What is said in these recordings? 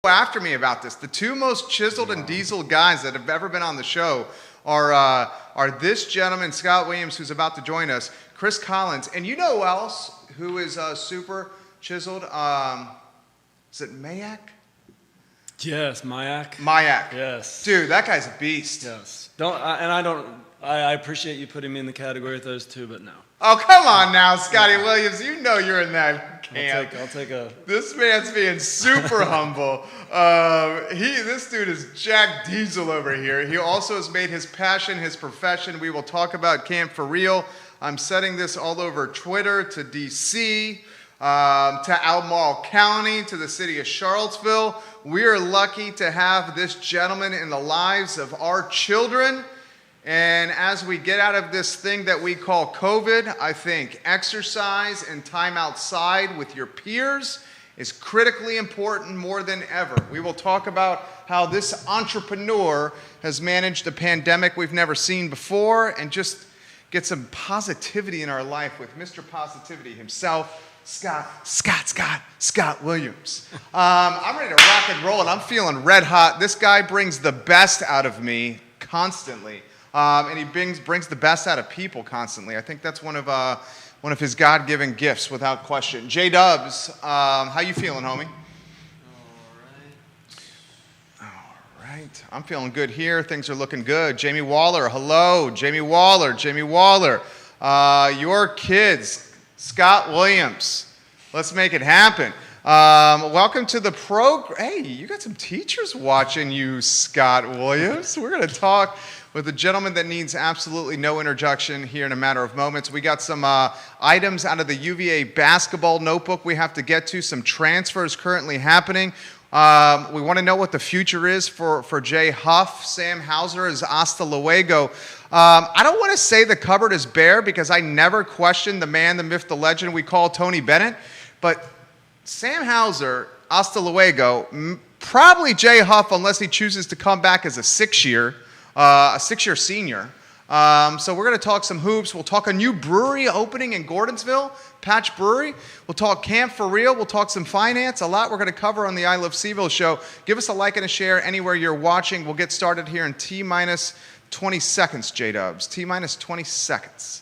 after me about this. The two most chiseled and diesel guys that have ever been on the show are this gentleman, Scott Williams, who's about to join us, Chris Collins, and you know who else who is super chiseled? Is it Mayak? Yes, Mayak. Mayak. Yes. Dude, that guy's a beast. Yes. I appreciate you putting me in the category with those two, but no. Oh, come on now, Scotty Williams. You know you're in that camp. I'll take a... This man's being super humble. This dude is Jack Diesel over here. He also has made his passion his profession. We will talk about Camp for Real. I'm setting this all over Twitter to D.C., to Albemarle County, to the city of Charlottesville. We are lucky to have this gentleman in the lives of our children. And as we get out of this thing that we call COVID, I think exercise and time outside with your peers is critically important more than ever. We will talk about how this entrepreneur has managed a pandemic we've never seen before and just get some positivity in our life with Mr. Positivity himself, Scott Williams. I'm ready to rock and roll, and I'm feeling red hot. This guy brings the best out of me constantly. And he brings the best out of people constantly. I think that's one of his God-given gifts, without question. J-Dubs, how you feeling, homie? All right. I'm feeling good here. Things are looking good. Jamie Waller, hello. Jamie Waller. Your kids, Scott Williams. Let's make it happen. Welcome to the program. Hey, you got some teachers watching you, Scott Williams. We're going to talk with a gentleman that needs absolutely no introduction here in a matter of moments. We got some items out of the UVA basketball notebook we have to get to, some transfers currently happening. We want to know what the future is for Jay Huff. Sam Hauser is hasta luego. I don't want to say the cupboard is bare because I never questioned the man, the myth, the legend we call Tony Bennett. But Sam Hauser, hasta luego, probably Jay Huff unless he chooses to come back as a six-year senior. So we're going to talk some hoops. We'll talk a new brewery opening in Gordonsville, Patch Brewery. We'll talk Camp for Real. We'll talk some finance. A lot we're going to cover on the I Love Seville show. Give us a like and a share anywhere you're watching. We'll get started here in T-minus 20 seconds, J-Dubs. T-minus 20 seconds.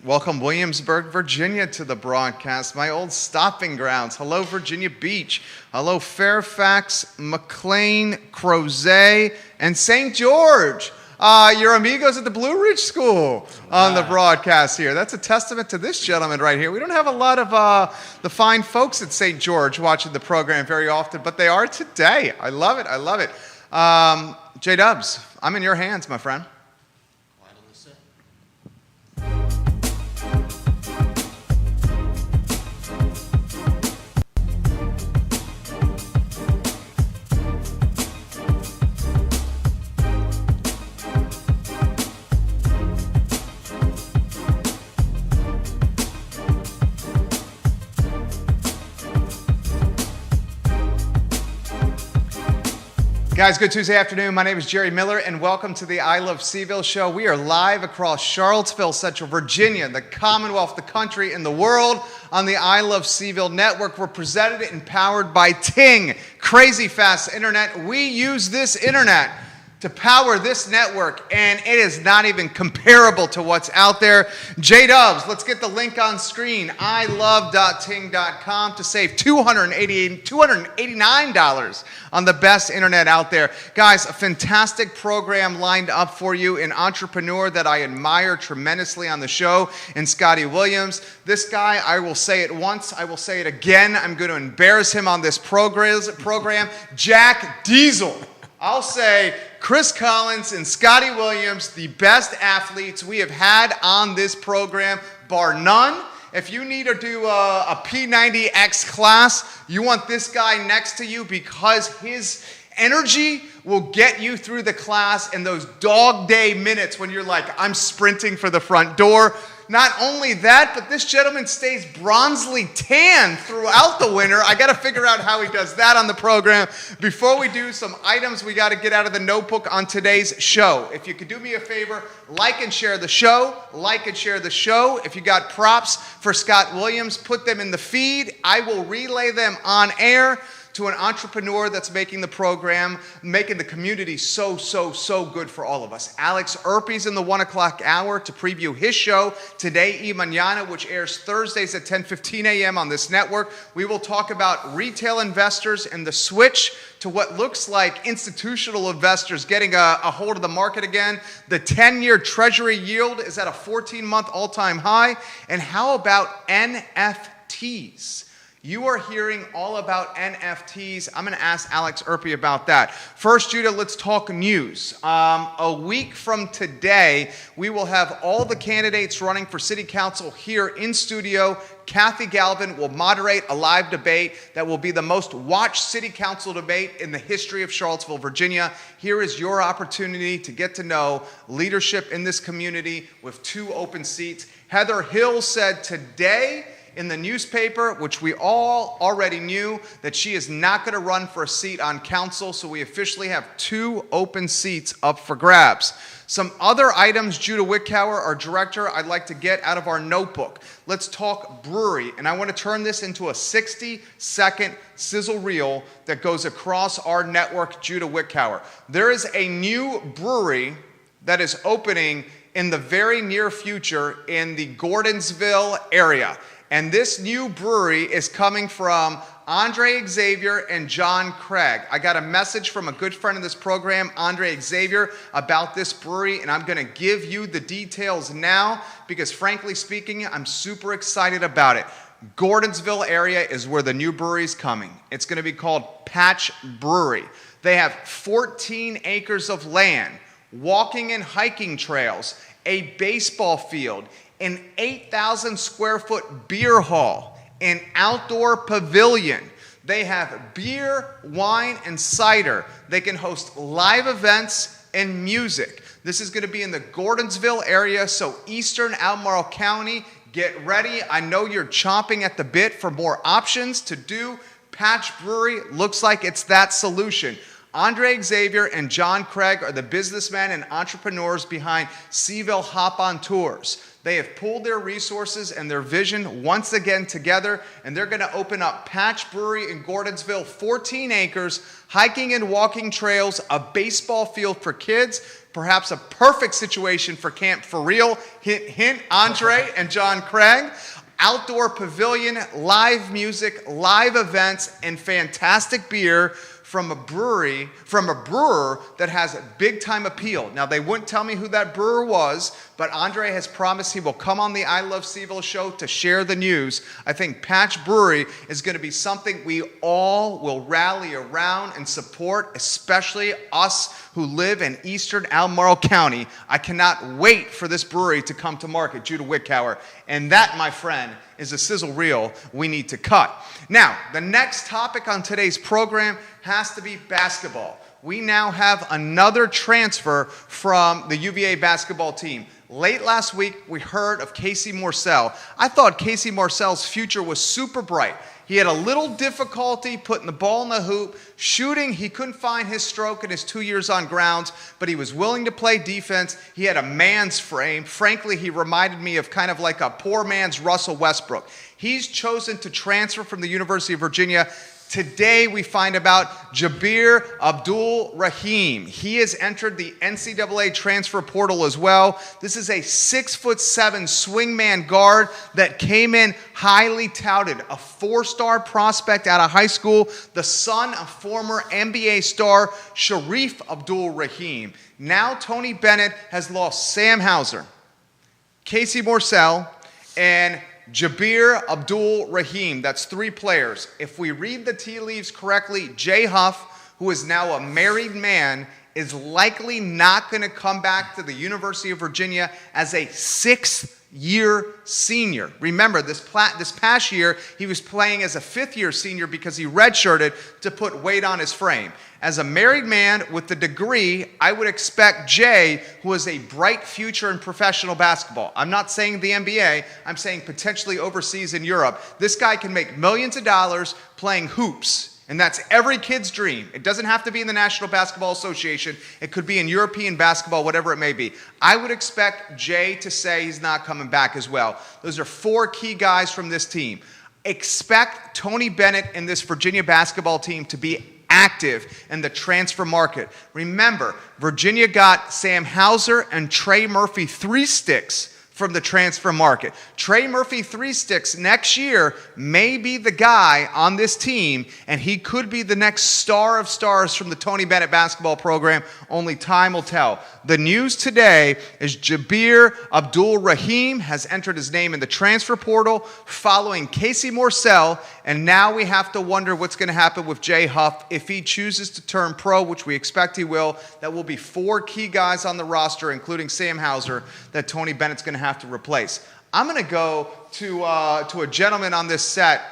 Welcome, Williamsburg, Virginia, to the broadcast, my old stopping grounds. Hello, Virginia Beach. Hello, Fairfax, McLean, Crozet, and St. George. Your amigos at the Blue Ridge School on the broadcast here. That's a testament to this gentleman right here. We don't have a lot of the fine folks at St. George watching the program very often, but they are today. I love it. J-Dubs, I'm in your hands, my friend. Guys, good Tuesday afternoon. My name is Jerry Miller, and welcome to the I Love Seville show. We are live across Charlottesville, Central Virginia, the Commonwealth, the country, and the world on the I Love Seville network. We're presented and powered by Ting, crazy fast internet. We use this internet to power this network, and it is not even comparable to what's out there. J-Dubs, let's get the link on screen, ilove.ting.com, to save $289 on the best internet out there. Guys, a fantastic program lined up for you, an entrepreneur that I admire tremendously on the show, and Scotty Williams. This guy, I will say it once, I will say it again, I'm going to embarrass him on this program, Jack Diesel. I'll say Chris Collins and Scotty Williams, the best athletes we have had on this program, bar none. If you need to do a P90X class, you want this guy next to you because his Energy will get you through the class in those dog day minutes when you're like, I'm sprinting for the front door. Not only that, but this gentleman stays bronzely tan throughout the winter. I got to figure out how he does that on the program. Before we do, some items we got to get out of the notebook on today's show. If you could do me a favor, like and share the show. Like and share the show. If you got props for Scott Williams, put them in the feed. I will relay them on air to an entrepreneur that's making the program, making the community so good for all of us. Alex Erpy's in the 1 o'clock hour to preview his show, Today y Mañana, which airs Thursdays at 10:15 a.m. on this network. We will talk about retail investors and the switch to what looks like institutional investors getting a hold of the market again. The 10-year Treasury yield is at a 14-month all-time high. And how about NFTs? You are hearing all about NFTs. I'm going to ask Alex Erpy about that. First, Judah, let's talk news. A week from today, we will have all the candidates running for city council here in studio. Kathy Galvin will moderate a live debate that will be the most watched city council debate in the history of Charlottesville, Virginia. Here is your opportunity to get to know leadership in this community with 2 open seats. Heather Hill said today in the newspaper, which we all already knew, that she is not going to run for a seat on council, so we officially have 2 open seats up for grabs. Some other items, Judah Wickower, our director, I'd like to get out of our notebook. Let's talk brewery, and I want to turn this into a 60-second sizzle reel that goes across our network, Judah Wickower. There is a new brewery that is opening in the very near future in the Gordonsville area. And this new brewery is coming from Andre Xavier and John Craig. I got a message from a good friend of this program, Andre Xavier, about this brewery, and I'm going to give you the details now because, frankly speaking, I'm super excited about it. Gordonsville area is where the new brewery is coming. It's going to be called Patch Brewery. They have 14 acres of land, walking and hiking trails, a baseball field, an 8,000 square foot beer hall, an outdoor pavilion. They have beer, wine, and cider. They can host live events and music. This is going to be in the Gordonsville area, so eastern Albemarle County. Get ready. I know you're chomping at the bit for more options to do. Patch Brewery looks like it's that solution. Andre Xavier and John Craig are the businessmen and entrepreneurs behind Seaville Hop On Tours. They have pulled their resources and their vision once again together, and they're going to open up Patch Brewery in Gordonsville, 14 acres, hiking and walking trails, a baseball field for kids, perhaps a perfect situation for Camp For Real. Hint, hint, Andre and John Craig. Outdoor pavilion, live music, live events, and fantastic beer from a brewer that has big time appeal. Now, they wouldn't tell me who that brewer was, but Andre has promised he will come on the I Love Seaville show to share the news. I think Patch Brewery is going to be something we all will rally around and support, especially us who live in eastern Albemarle County. I cannot wait for this brewery to come to market, Judah Wickower. And that, my friend, is a sizzle reel we need to cut. Now, the next topic on today's program has to be basketball. We now have another transfer from the UVA basketball team. Late last week, we heard of Casey Marcel. I thought Casey Marcel's future was super bright. He had a little difficulty putting the ball in the hoop. Shooting, he couldn't find his stroke in his 2 years on grounds, but he was willing to play defense. He had a man's frame. Frankly, he reminded me of kind of like a poor man's Russell Westbrook. He's chosen to transfer from the University of Virginia. Today we find about Jabir Abdul-Rahim. He has entered the NCAA transfer portal as well. This is a 6'7" swingman guard that came in highly touted, a 4-star prospect out of high school, the son of former NBA star Sharif Abdul-Rahim. Now Tony Bennett has lost Sam Hauser, Casey Marcel, and Jabir Abdul-Rahim. That's 3 players. If we read the tea leaves correctly, Jay Huff, who is now a married man, is likely not going to come back to the University of Virginia as a 6th year senior. Remember, this past year, he was playing as a fifth-year senior because he redshirted to put weight on his frame. As a married man with the degree, I would expect Jay, who has a bright future in professional basketball. I'm not saying the NBA. I'm saying potentially overseas in Europe. This guy can make millions of dollars playing hoops. And that's every kid's dream. It doesn't have to be in the National Basketball Association. It could be in European basketball, whatever it may be. I would expect Jay to say he's not coming back as well. Those are 4 key guys from this team. Expect Tony Bennett and this Virginia basketball team to be active in the transfer market. Remember, Virginia got Sam Hauser and Trey Murphy 3 sticks from the transfer market. Trey Murphy 3 sticks next year may be the guy on this team, and he could be the next star of stars from the Tony Bennett basketball program. Only time will tell. The news today is Jabir Abdul-Rahim has entered his name in the transfer portal following Casey Marcel, and now we have to wonder what's going to happen with Jay Huff if he chooses to turn pro, which we expect he will. That will be 4 key guys on the roster, including Sam Hauser, that Tony Bennett's going to have to replace. I'm going to go to a gentleman on this set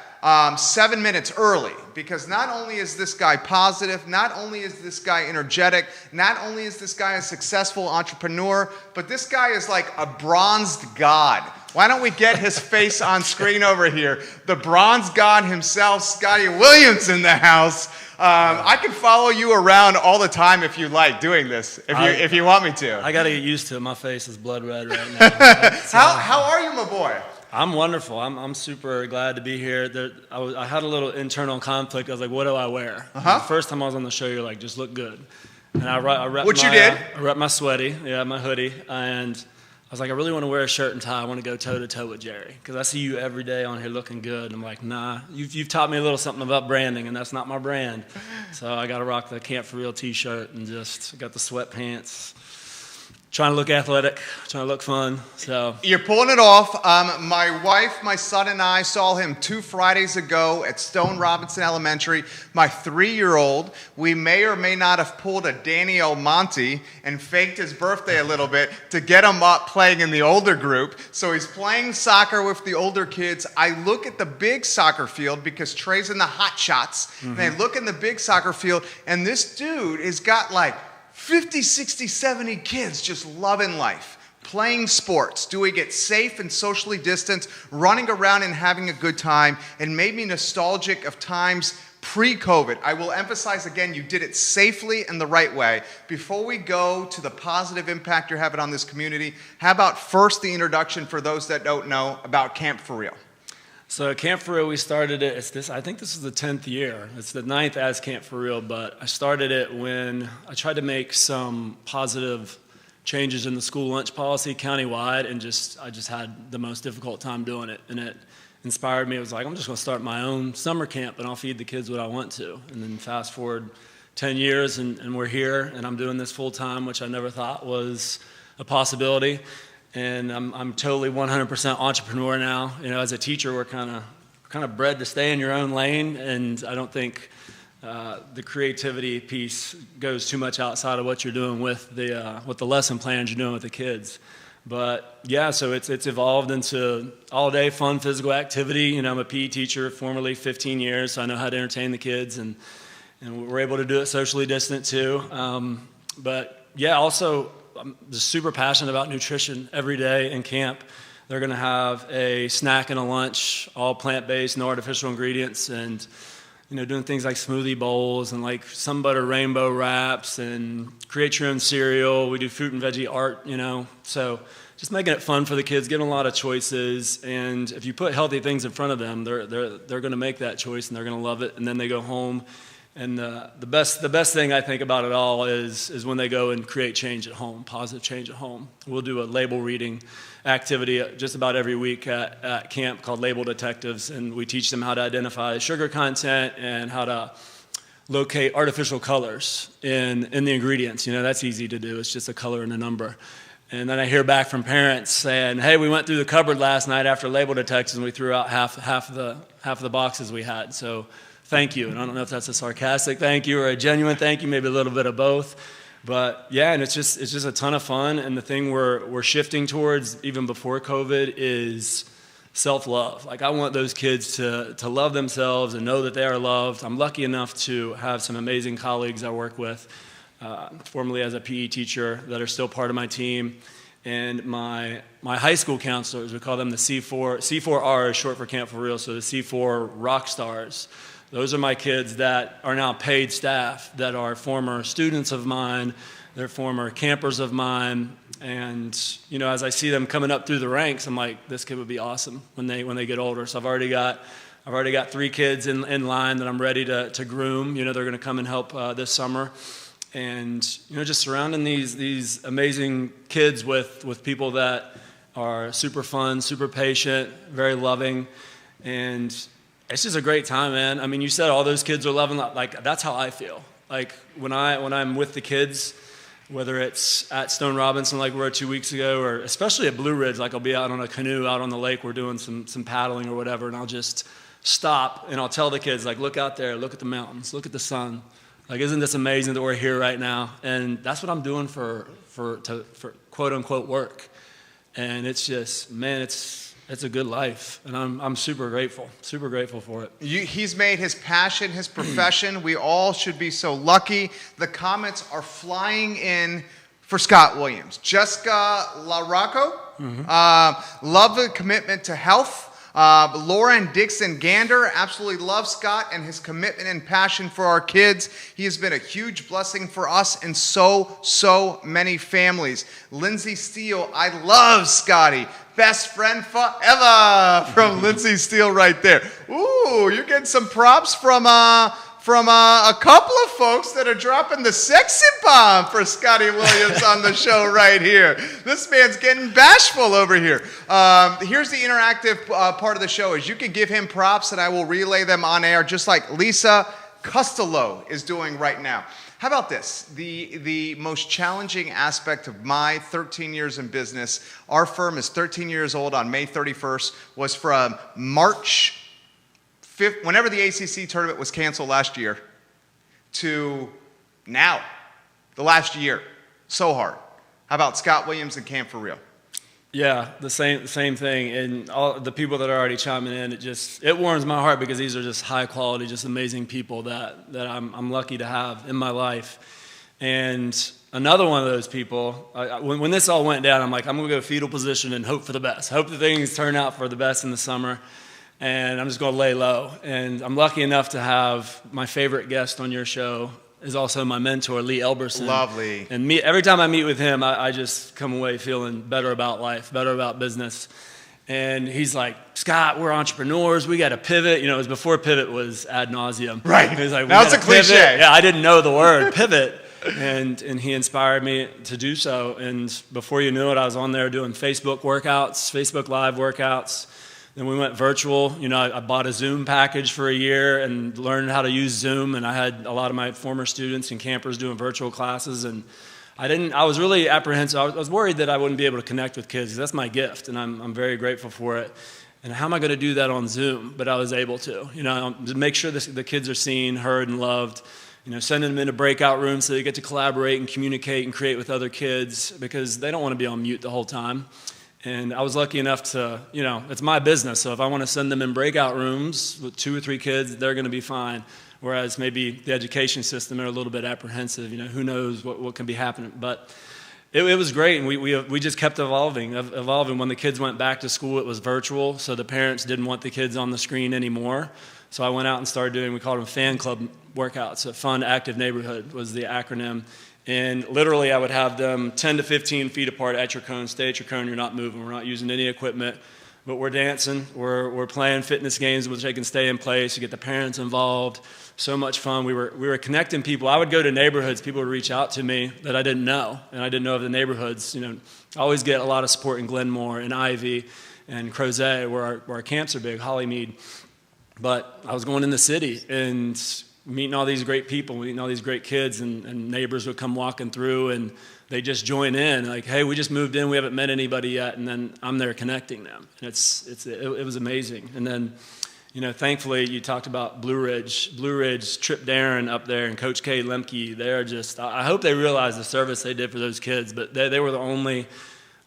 7 minutes early, because not only is this guy positive, not only is this guy energetic, not only is this guy a successful entrepreneur, but this guy is like a bronzed god. Why don't we get his face on screen over here? The bronze god himself, Scotty Williams, in the house. I can follow you around all the time if you like doing this, if you want me to. I got to get used to it. My face is blood red right now. How are you, my boy? I'm wonderful. I'm super glad to be here. I had a little internal conflict. I was like, what do I wear? The first time I was on the show, you're like, just look good. And I rep Which you did? I rep my sweaty, my hoodie, and I was like, I really want to wear a shirt and tie. I want to go toe-to-toe with Jerry, because I see you every day on here looking good. I'm like, nah, you've taught me a little something about branding, and that's not my brand. So I got to rock the Camp For Real t-shirt and just got the sweatpants. Trying to look athletic, trying to look fun. So you're pulling it off. My wife, my son, and I saw him 2 Fridays ago at Stone Robinson Elementary. My 3-year-old, we may or may not have pulled a Danny Almonte and faked his birthday a little bit to get him up playing in the older group. So he's playing soccer with the older kids. I look at the big soccer field because Trey's in the hot shots. And I look in the big soccer field, and this dude has got like 50, 60, 70 kids just loving life, playing sports, doing it safe and socially distanced, running around and having a good time, and made me nostalgic of times pre-COVID. I will emphasize again, you did it safely and the right way. Before we go to the positive impact you're having on this community, how about first the introduction for those that don't know about Camp For Real? So Camp For Real, we started it, I think this is the 10th year. It's the 9th as Camp For Real, but I started it when I tried to make some positive changes in the school lunch policy countywide, and I just had the most difficult time doing it. And it inspired me. It was like, I'm just going to start my own summer camp, and I'll feed the kids what I want to. And then fast forward 10 years, and we're here, and I'm doing this full time, which I never thought was a possibility. And I'm totally 100% entrepreneur now. You know, as a teacher, we're kind of bred to stay in your own lane, and I don't think the creativity piece goes too much outside of what you're doing with the lesson plans you're doing with the kids. But yeah, so it's evolved into all day fun physical activity. You know, I'm a PE teacher, formerly 15 years, so I know how to entertain the kids, and we're able to do it socially distant too. But yeah, also, I'm just super passionate about nutrition every day in camp. They're going to have a snack and a lunch, all plant-based, no artificial ingredients, and doing things like smoothie bowls and like sun butter rainbow wraps and create your own cereal. We do fruit and veggie art, so just making it fun for the kids, giving a lot of choices. And if you put healthy things in front of them, they're going to make that choice and they're going to love it. And then they go home. And the best thing I think about it all is when they go and create change at home, positive change at home. We'll do a label reading activity just about every week at camp called Label Detectives, and we teach them how to identify sugar content and how to locate artificial colors in the ingredients. That's easy to do. It's just a color and a number. And then I hear back from parents saying, "Hey, we went through the cupboard last night after Label Detectives, and we threw out half of the boxes we had. So thank you." And I don't know if that's a sarcastic thank you or a genuine thank you, maybe a little bit of both. But yeah, and it's just a ton of fun. And the thing we're shifting towards even before COVID is self-love. Like I want those kids to love themselves and know that they are loved. I'm lucky enough to have some amazing colleagues I work with, formerly as a PE teacher, that are still part of my team. And my high school counselors, we call them the C4R is short for Camp for Real, so the C4 rock stars. Those are my kids that are now paid staff, that are former students of mine, they're former campers of mine. And as I see them coming up through the ranks, I'm like, this kid would be awesome when they get older. So I've already got 3 kids in line that I'm ready to groom. They're going to come and help this summer. And just surrounding these amazing kids with people that are super fun, super patient, very loving, and it's just a great time, man. I mean, you said all those kids are loving, like that's how I feel. Like when I'm with the kids, whether it's at Stone Robinson like we were 2 weeks ago, or especially at Blue Ridge, like I'll be out on a canoe out on the lake, we're doing some paddling or whatever, and I'll just stop and I'll tell the kids, like, look out there, look at the mountains, look at the sun. Like, isn't this amazing that we're here right now? And that's what I'm doing for quote unquote work. And it's just, man, it's a good life. And I'm super grateful for it. He's made his passion his profession. We all should be so lucky. The comments are flying in for Scott Williams. Jessica LaRocco, love the commitment to health. Lauren Dixon Gander absolutely loves Scott and his commitment and passion for our kids. He has been a huge blessing for us and so many families. Lindsay Steele, I love Scotty. Best friend forever from Lindsay Steele right there. Ooh, you're getting some props from a couple of folks that are dropping the sexy bomb for Scotty Williams on the show right here. This man's getting bashful over here. Here's the interactive part of the show is you can give him props and I will relay them on air just like Lisa Costello is doing right now. How about this? The most challenging aspect of my 13 years in business, our firm is 13 years old on May 31st, was from March 5th, whenever the ACC tournament was canceled last year, to now, the last year. So hard. How about Scott Williams and Camp for Real? Yeah, the same thing. And all the people that are already chiming in, it warms my heart because these are just high quality, just amazing people that I'm lucky to have in my life. And another one of those people, when this all went down, I'm like, I'm going to go fetal position and hope for the best. Hope that things turn out for the best in the summer. And I'm just going to lay low. And I'm lucky enough to have my favorite guest on your show is also my mentor, Lee Elberson. Lovely. And every time I meet with him, I just come away feeling better about life, better about business. And he's like, Scott, we're entrepreneurs. We got to pivot. It was before pivot was ad nauseum. Right. He's like, now it's a cliche. Pivot. Yeah, I didn't know the word pivot. And he inspired me to do so. And before you knew it, I was on there doing Facebook Live workouts. Then we went virtual. I bought a Zoom package for a year and learned how to use Zoom. And I had a lot of my former students and campers doing virtual classes. And I was really apprehensive. I was worried that I wouldn't be able to connect with kids. That's my gift, and I'm very grateful for it. And how am I going to do that on Zoom? But I was able to. To make sure the kids are seen, heard, and loved. Sending them into breakout rooms so they get to collaborate and communicate and create with other kids because they don't want to be on mute the whole time. And I was lucky enough to, it's my business. So if I want to send them in breakout rooms with 2 or 3 kids, they're going to be fine. Whereas maybe the education system are a little bit apprehensive. Who knows what can be happening. But it was great. And we just kept evolving. When the kids went back to school, it was virtual. So the parents didn't want the kids on the screen anymore. So I went out and started doing, we called them fan club workouts. A Fun, Active Neighborhood was the acronym. And literally, I would have them 10 to 15 feet apart at your cone. Stay at your cone. You're not moving. We're not using any equipment. But we're dancing. We're playing fitness games which they can stay in place. You get the parents involved. So much fun. We were connecting people. I would go to neighborhoods. People would reach out to me that I didn't know. And I didn't know of the neighborhoods. I always get a lot of support in Glenmore and Ivy and Crozet where our camps are big, Hollymead. But I was going in the city and meeting all these great people, meeting all these great kids, and neighbors would come walking through, and they just join in, like, hey, we just moved in, we haven't met anybody yet, and then I'm there connecting them. And it was amazing. And then, thankfully you talked about Blue Ridge, Trip Darren up there, and Coach K. Lemke. They're just, I hope they realize the service they did for those kids, but they were the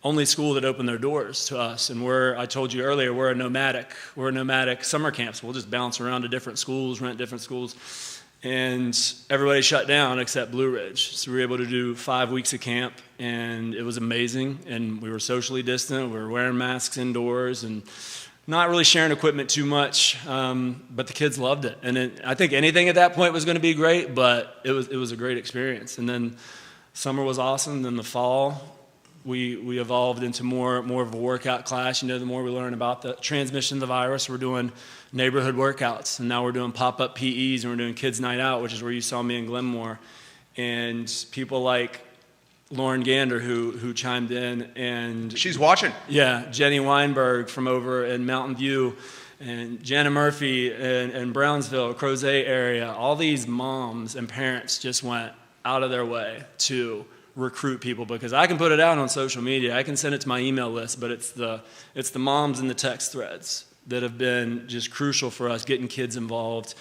only school that opened their doors to us. And I told you earlier, we're a nomadic summer camps. We'll just bounce around to different schools, rent different schools. And everybody shut down except Blue Ridge. So we were able to do 5 weeks of camp, and it was amazing. And we were socially distant. We were wearing masks indoors and not really sharing equipment too much, but the kids loved it. And I think anything at that point was going to be great, but it was a great experience. And then summer was awesome. Then the fall, we evolved into more of a workout class. The more we learn about the transmission of the virus, we're doing neighborhood workouts, and now we're doing pop-up PEs, and we're doing Kids Night Out, which is where you saw me in Glenmore. And people like Lauren Gander, who chimed in, and she's watching. Yeah, Jenny Weinberg from over in Mountain View, and Jana Murphy in Brownsville, Crozet area. All these moms and parents just went out of their way to recruit people, because I can put it out on social media, I can send it to my email list, but it's the moms in the text threads that have been just crucial for us getting kids involved.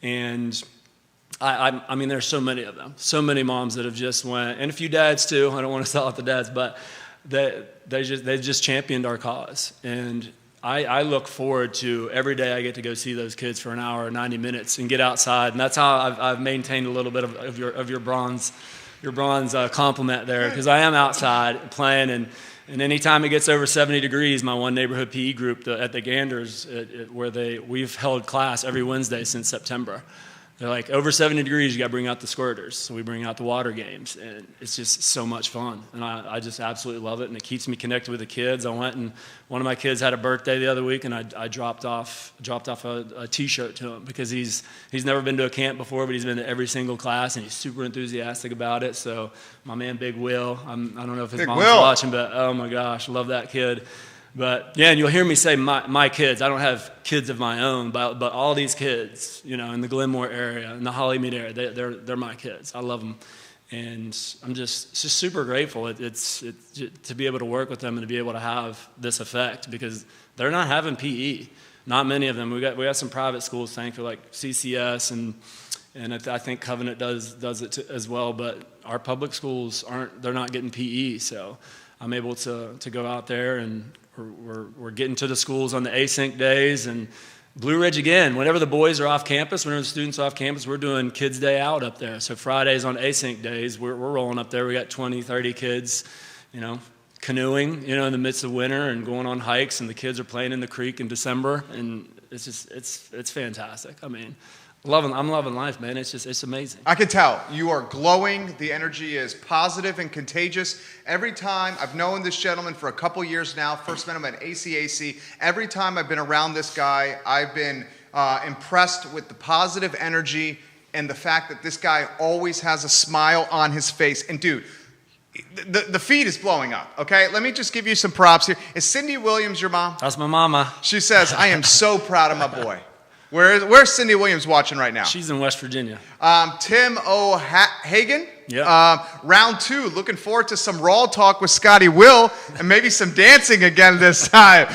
And I mean, there's so many of them, so many moms that have just went, and a few dads too. I don't want to sell out the dads, but they just championed our cause. And I look forward to every day I get to go see those kids for an hour or 90 minutes and get outside. And that's how I've maintained a little bit of your bronze compliment there, because I am outside playing, and anytime it gets over 70 degrees, my one neighborhood PE group at the Ganders, we've held class every Wednesday since September. They're like, over 70 degrees, you got to bring out the squirters. So we bring out the water games, and it's just so much fun. And I just absolutely love it, and it keeps me connected with the kids. I went, and one of my kids had a birthday the other week, and I dropped off a T-shirt to him, because he's never been to a camp before, but he's been to every single class, and he's super enthusiastic about it. So my man, Big Will, I don't know if his mom's watching, but oh my gosh, love that kid. But yeah, and you'll hear me say my kids. I don't have kids of my own, but all these kids, in the Glenmore area, in the Hollymead area, they're my kids. I love them, and it's just super grateful. It's to be able to work with them and to be able to have this effect, because they're not having PE. Not many of them. We got some private schools, thankfully, like CCS, and I think Covenant does it as well. But our public schools they're not getting PE, so I'm able to go out there, and we're getting to the schools on the async days. And Blue Ridge, again, whenever the boys are off campus, whenever the students are off campus, we're doing Kids Day Out up there. So Fridays on async days, we're rolling up there. We got 20, 30 kids, canoeing, in the midst of winter, and going on hikes, and the kids are playing in the creek in December, and it's fantastic. I mean, I'm loving life, man. It's amazing. I can tell. You are glowing. The energy is positive and contagious. Every time, I've known this gentleman for a couple years now, first met him at ACAC. Every time I've been around this guy, I've been impressed with the positive energy and the fact that this guy always has a smile on his face. And dude, the feed is blowing up, okay? Let me just give you some props here. Is Cindy Williams your mom? That's my mama. She says, I am so proud of my boy. Where's Cindy Williams watching right now? She's in West Virginia. Tim O'Hagan? Yeah. Round 2, looking forward to some raw talk with Scotty Will, and maybe some dancing again this time.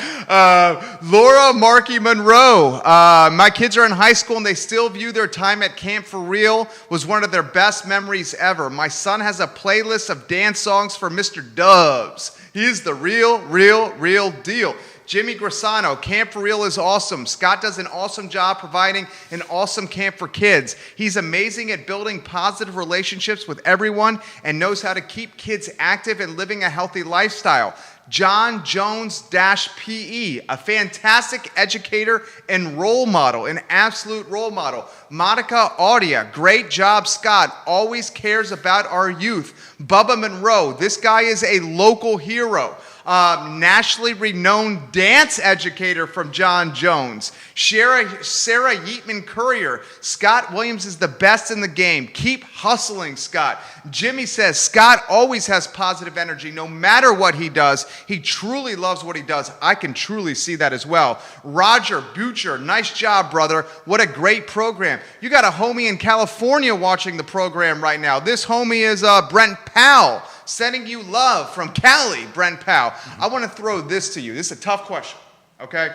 Laura Markey Monroe. My kids are in high school, and they still view their time at Camp for Real was one of their best memories ever. My son has a playlist of dance songs for Mr. Dubs. He's the real deal. Jimmy Grisano, Camp for Real is awesome. Scott does an awesome job providing an awesome camp for kids. He's amazing at building positive relationships with everyone and knows how to keep kids active and living a healthy lifestyle. John Jones-PE, a fantastic educator and role model, an absolute role model. Monica Audia, great job, Scott, always cares about our youth. Bubba Monroe, this guy is a local hero. Nationally renowned dance educator from John Jones. Sarah Yeatman Courier. Scott Williams is the best in the game. Keep hustling, Scott. Jimmy says Scott always has positive energy no matter what he does. He truly loves what he does. I can truly see that as well. Roger Butcher, nice job, brother. What a great program. You got a homie in California watching the program right now. This homie is Brent Powell. Sending you love from Cali, Brent Powell. I want to throw this to you. This is a tough question, okay?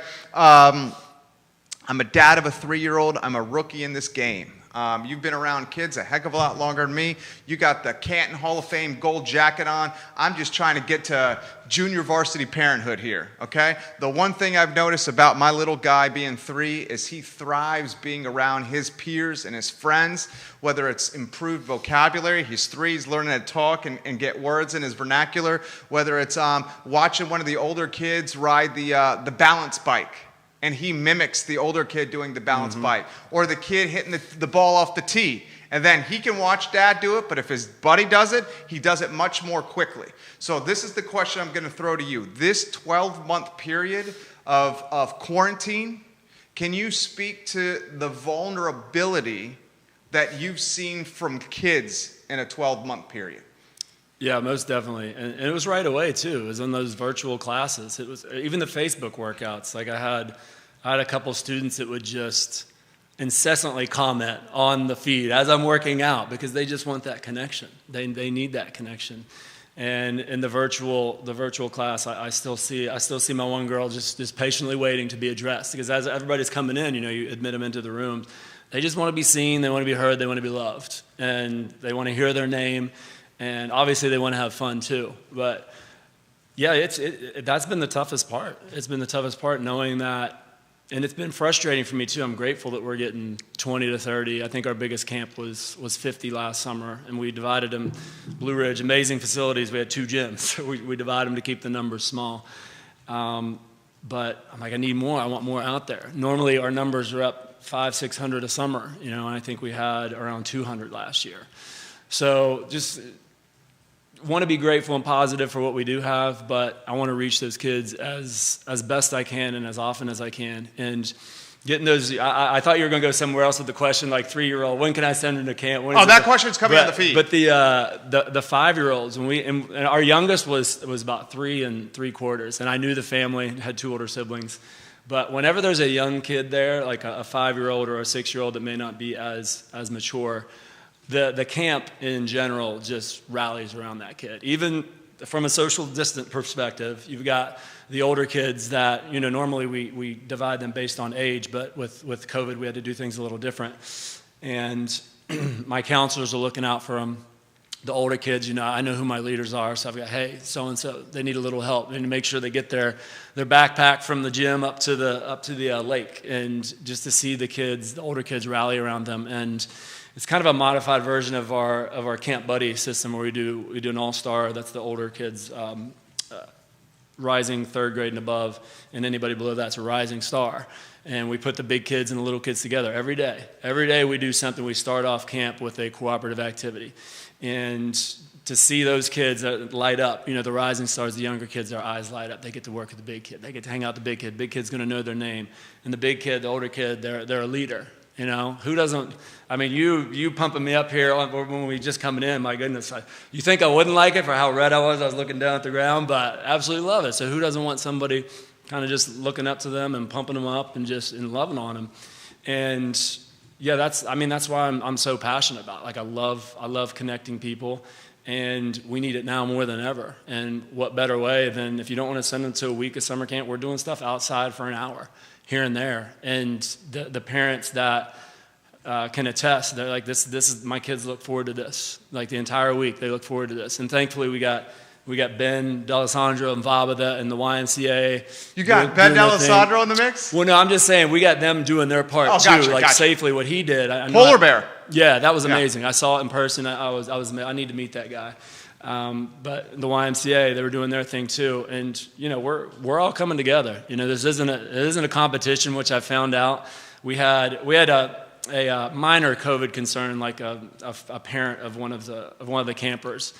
I'm a dad of a 3-year-old. I'm a rookie in this game. You've been around kids a heck of a lot longer than me. You got the Canton Hall of Fame gold jacket on. I'm just trying to get to junior varsity parenthood here, okay? The one thing I've noticed about my little guy being 3 is he thrives being around his peers and his friends, whether it's improved vocabulary. He's 3, he's learning to talk and get words in his vernacular, whether it's watching one of the older kids ride the balance bike, and he mimics the older kid doing the balance bike, or the kid hitting the ball off the tee. And then he can watch dad do it, but if his buddy does it, he does it much more quickly. So this is the question I'm going to throw to you. This 12-month period of quarantine, can you speak to the vulnerability that you've seen from kids in a 12-month period? Yeah, most definitely. And it was right away, too. It was in those virtual classes. It was even the Facebook workouts. Like I had a couple students that would just incessantly comment on the feed as I'm working out because they just want that connection. They need that connection. And in the virtual class, I still see my one girl just patiently waiting to be addressed because as everybody's coming in, you admit them into the room. They just want to be seen, they want to be heard, they want to be loved, and they want to hear their name. And obviously they want to have fun too. But yeah, that's been the toughest part. It's been the toughest part knowing that, and it's been frustrating for me too. I'm grateful that we're getting 20 to 30. I think our biggest camp was 50 last summer, and we divided them. Blue Ridge, amazing facilities. We had 2 gyms. So we divided them to keep the numbers small. But I'm like, I need more. I want more out there. Normally our numbers are up 500-600 a summer, and I think we had around 200 last year. So just want to be grateful and positive for what we do have, but I want to reach those kids as best I can and as often as I can. And getting those, I thought you were going to go somewhere else with the question, like 3-year-old, when can I send them to camp? That question's coming on the feed. But the 5-year-olds, and our youngest was about 3 3/4, and I knew the family, had 2 older siblings. But whenever there's a young kid there, like a 5-year-old or a 6-year-old that may not be as mature, the camp in general just rallies around that kid. Even from a social distant perspective, you've got the older kids that, normally we divide them based on age, but with COVID, we had to do things a little different. And my counselors are looking out for them. The older kids, I know who my leaders are, so I've got, hey, so-and-so, they need a little help. They need to make sure they get their backpack from the gym up to the lake, and just to see the older kids rally around them. And it's kind of a modified version of our Camp Buddy system where we do an all-star. That's the older kids, rising 3rd grade and above, and anybody below that's a rising star. And we put the big kids and the little kids together every day. Every day we do something. We start off camp with a cooperative activity. And to see those kids light up, the rising stars, the younger kids, their eyes light up. They get to work with the big kid. They get to hang out with the big kid. Big kid's going to know their name. And the big kid, the older kid, they're a leader. Who doesn't? I mean, you pumping me up here when we just coming in, my goodness. You think I wouldn't like it for how red I was looking down at the ground, but absolutely love it. So who doesn't want somebody kind of just looking up to them and pumping them up and loving on them? And yeah, that's why I'm so passionate about it. Like I love connecting people, and we need it now more than ever. And what better way than, if you don't want to send them to a week of summer camp, we're doing stuff outside for an hour here and there. And the parents that can attest, they're like, this is, my kids look forward to this. Like the entire week, they look forward to this. And thankfully, we got Ben D'Alessandro and Vaba and the YMCA. You got Ben D'Alessandro in the mix? Well, no, I'm just saying we got them doing their part too, safely what he did. Polar bear. Yeah, that was amazing. I saw it in person. I need to meet that guy. But the YMCA, they were doing their thing too, and we're all coming together. This isn't a competition, which I found out. We had a minor COVID concern, like a parent of one of the campers,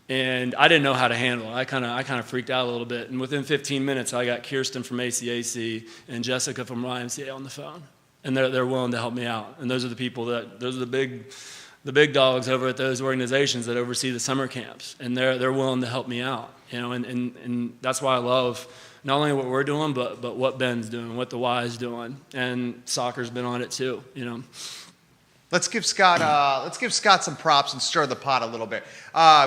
and I didn't know how to handle it. I kind of freaked out a little bit, and within 15 minutes, I got Kirsten from ACAC and Jessica from YMCA on the phone, and they're willing to help me out. And those are the people those are the big dogs over at those organizations that oversee the summer camps, and they're willing to help me out, and that's why I love not only what we're doing, but what Ben's doing, what the Y is doing, and soccer's been on it too, Let's give Scott some props and stir the pot a little bit.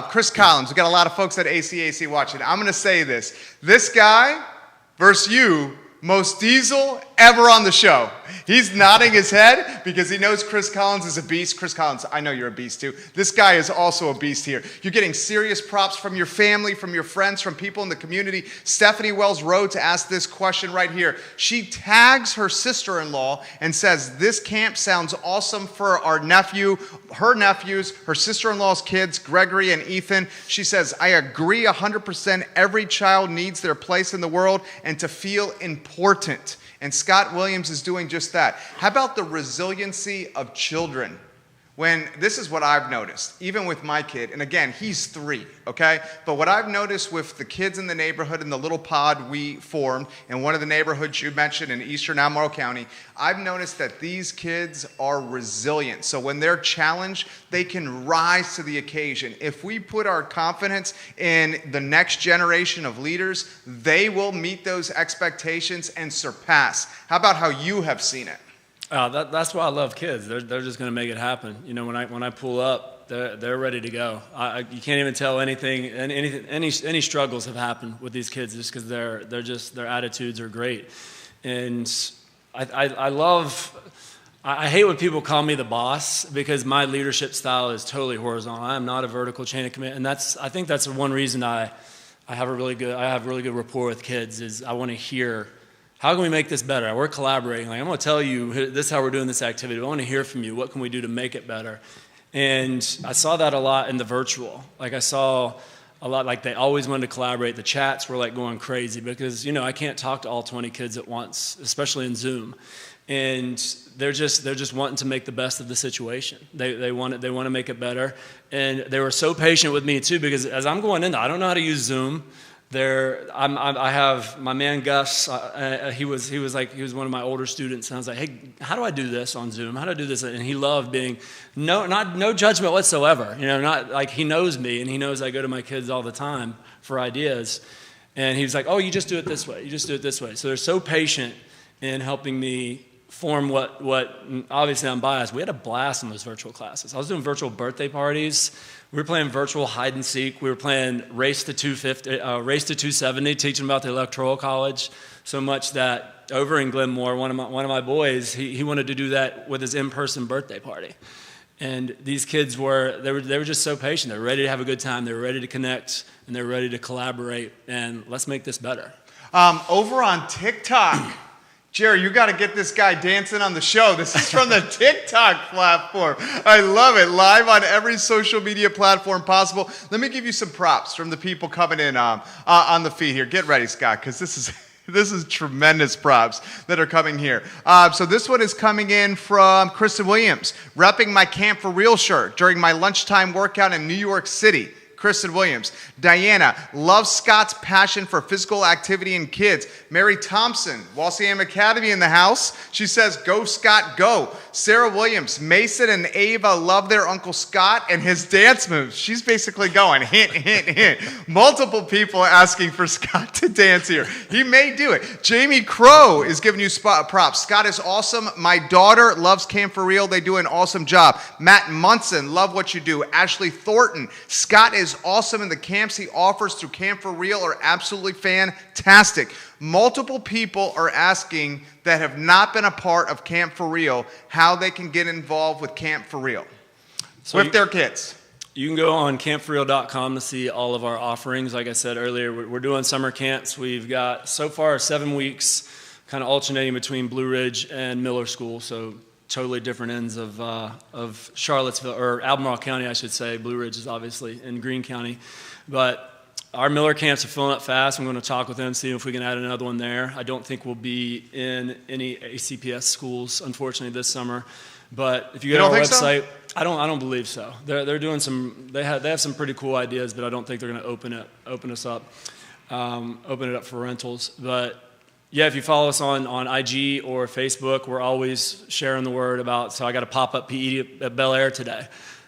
Chris Collins, we got a lot of folks at ACAC watching. I'm going to say this guy versus you, most diesel ever on the show. He's nodding his head because he knows Chris Collins is a beast. Chris Collins, I know you're a beast too. This guy is also a beast here. You're getting serious props from your family, from your friends, from people in the community. Stephanie Wells Rhodes asked this question right here. She tags her sister-in-law and says, this camp sounds awesome for our nephew, her nephews, her sister-in-law's kids, Gregory and Ethan. She says, I agree 100%. Every child needs their place in the world and to feel important. And Scott Williams is doing just that. How about the resiliency of children? When this is what I've noticed, even with my kid, and again, he's 3, okay? But what I've noticed with the kids in the neighborhood in the little pod we formed in one of the neighborhoods you mentioned in eastern Albemarle County, I've noticed that these kids are resilient. So when they're challenged, they can rise to the occasion. If we put our confidence in the next generation of leaders, they will meet those expectations and surpass. How about how you have seen it? That's why I love kids. They're just going to make it happen. You know, when I pull up, they're ready to go. You can't even tell any struggles have happened with these kids just because their attitudes are great. And I hate when people call me the boss because my leadership style is totally horizontal. I am not a vertical chain of command, and I think that's one reason I have really good rapport with kids is I want to hear. How can we make this better? We're collaborating. Like, I'm going to tell you, this is how we're doing this activity. I want to hear from you. What can we do to make it better? And I saw that a lot in the virtual. Like, I saw a lot, like, they always wanted to collaborate. The chats were, like, going crazy because, you know, I can't talk to all 20 kids at once, especially in Zoom. And they're just wanting to make the best of the situation. They want to make it better. And they were so patient with me, too, because as I'm going in, I don't know how to use Zoom. I have my man Gus. He was one of my older students, and I was like, "Hey, how do I do this on Zoom? How do I do this?" And he loved being no judgment whatsoever. You know, not like he knows me, and he knows I go to my kids all the time for ideas. And he was like, "Oh, you just do it this way. You just do it this way." So they're so patient in helping me form what. Obviously, I'm biased. We had a blast in those virtual classes. I was doing virtual birthday parties. We were playing virtual hide and seek. We were playing race to 270, teaching about the Electoral College. So much that over in Glenmore, one of my boys, he wanted to do that with his in-person birthday party. And these kids were just so patient. They were ready to have a good time. They were ready to connect, and they were ready to collaborate. And let's make this better. Over on TikTok. Jerry, you got to get this guy dancing on the show. This is from the TikTok platform. I love it. Live on every social media platform possible. Let me give you some props from the people coming in on the feed here. Get ready, Scott, because this is tremendous props that are coming here. So this one is coming in from Kristen Williams, repping my Camp for Real shirt during my lunchtime workout in New York City. Kristen Williams. Diana loves Scott's passion for physical activity and kids. Mary Thompson, Walsingham Academy in the house. She says, go Scott, go. Sarah Williams, Mason and Ava love their Uncle Scott and his dance moves. She's basically going hint, hint, hint. Multiple people asking for Scott to dance here. He may do it. Jamie Crow is giving you props. Scott is awesome. My daughter loves Camp for Real. They do an awesome job. Matt Munson, love what you do. Ashley Thornton, Scott is awesome, and the camps he offers through Camp for Real are absolutely fantastic. Multiple people are asking that have not been a part of Camp for Real how they can get involved with Camp for Real with their kids. You can go on campforreal.com to see all of our offerings. Like I said earlier, we're doing summer camps. We've got so far 7 weeks, kind of alternating between Blue Ridge and Miller School. So totally different ends of Charlottesville, or Albemarle County, I should say. Blue Ridge is obviously in Greene County. But our Miller camps are filling up fast. I'm going to talk with them, see if we can add another one there. I don't think we'll be in any ACPS schools, unfortunately, this summer. But if you go to our website, so? I don't believe so. They're doing they have some pretty cool ideas, but I don't think they're going to open it up for rentals. But yeah, if you follow us on IG or Facebook, we're always sharing the word about, so I got a pop-up PE at Bel Air today.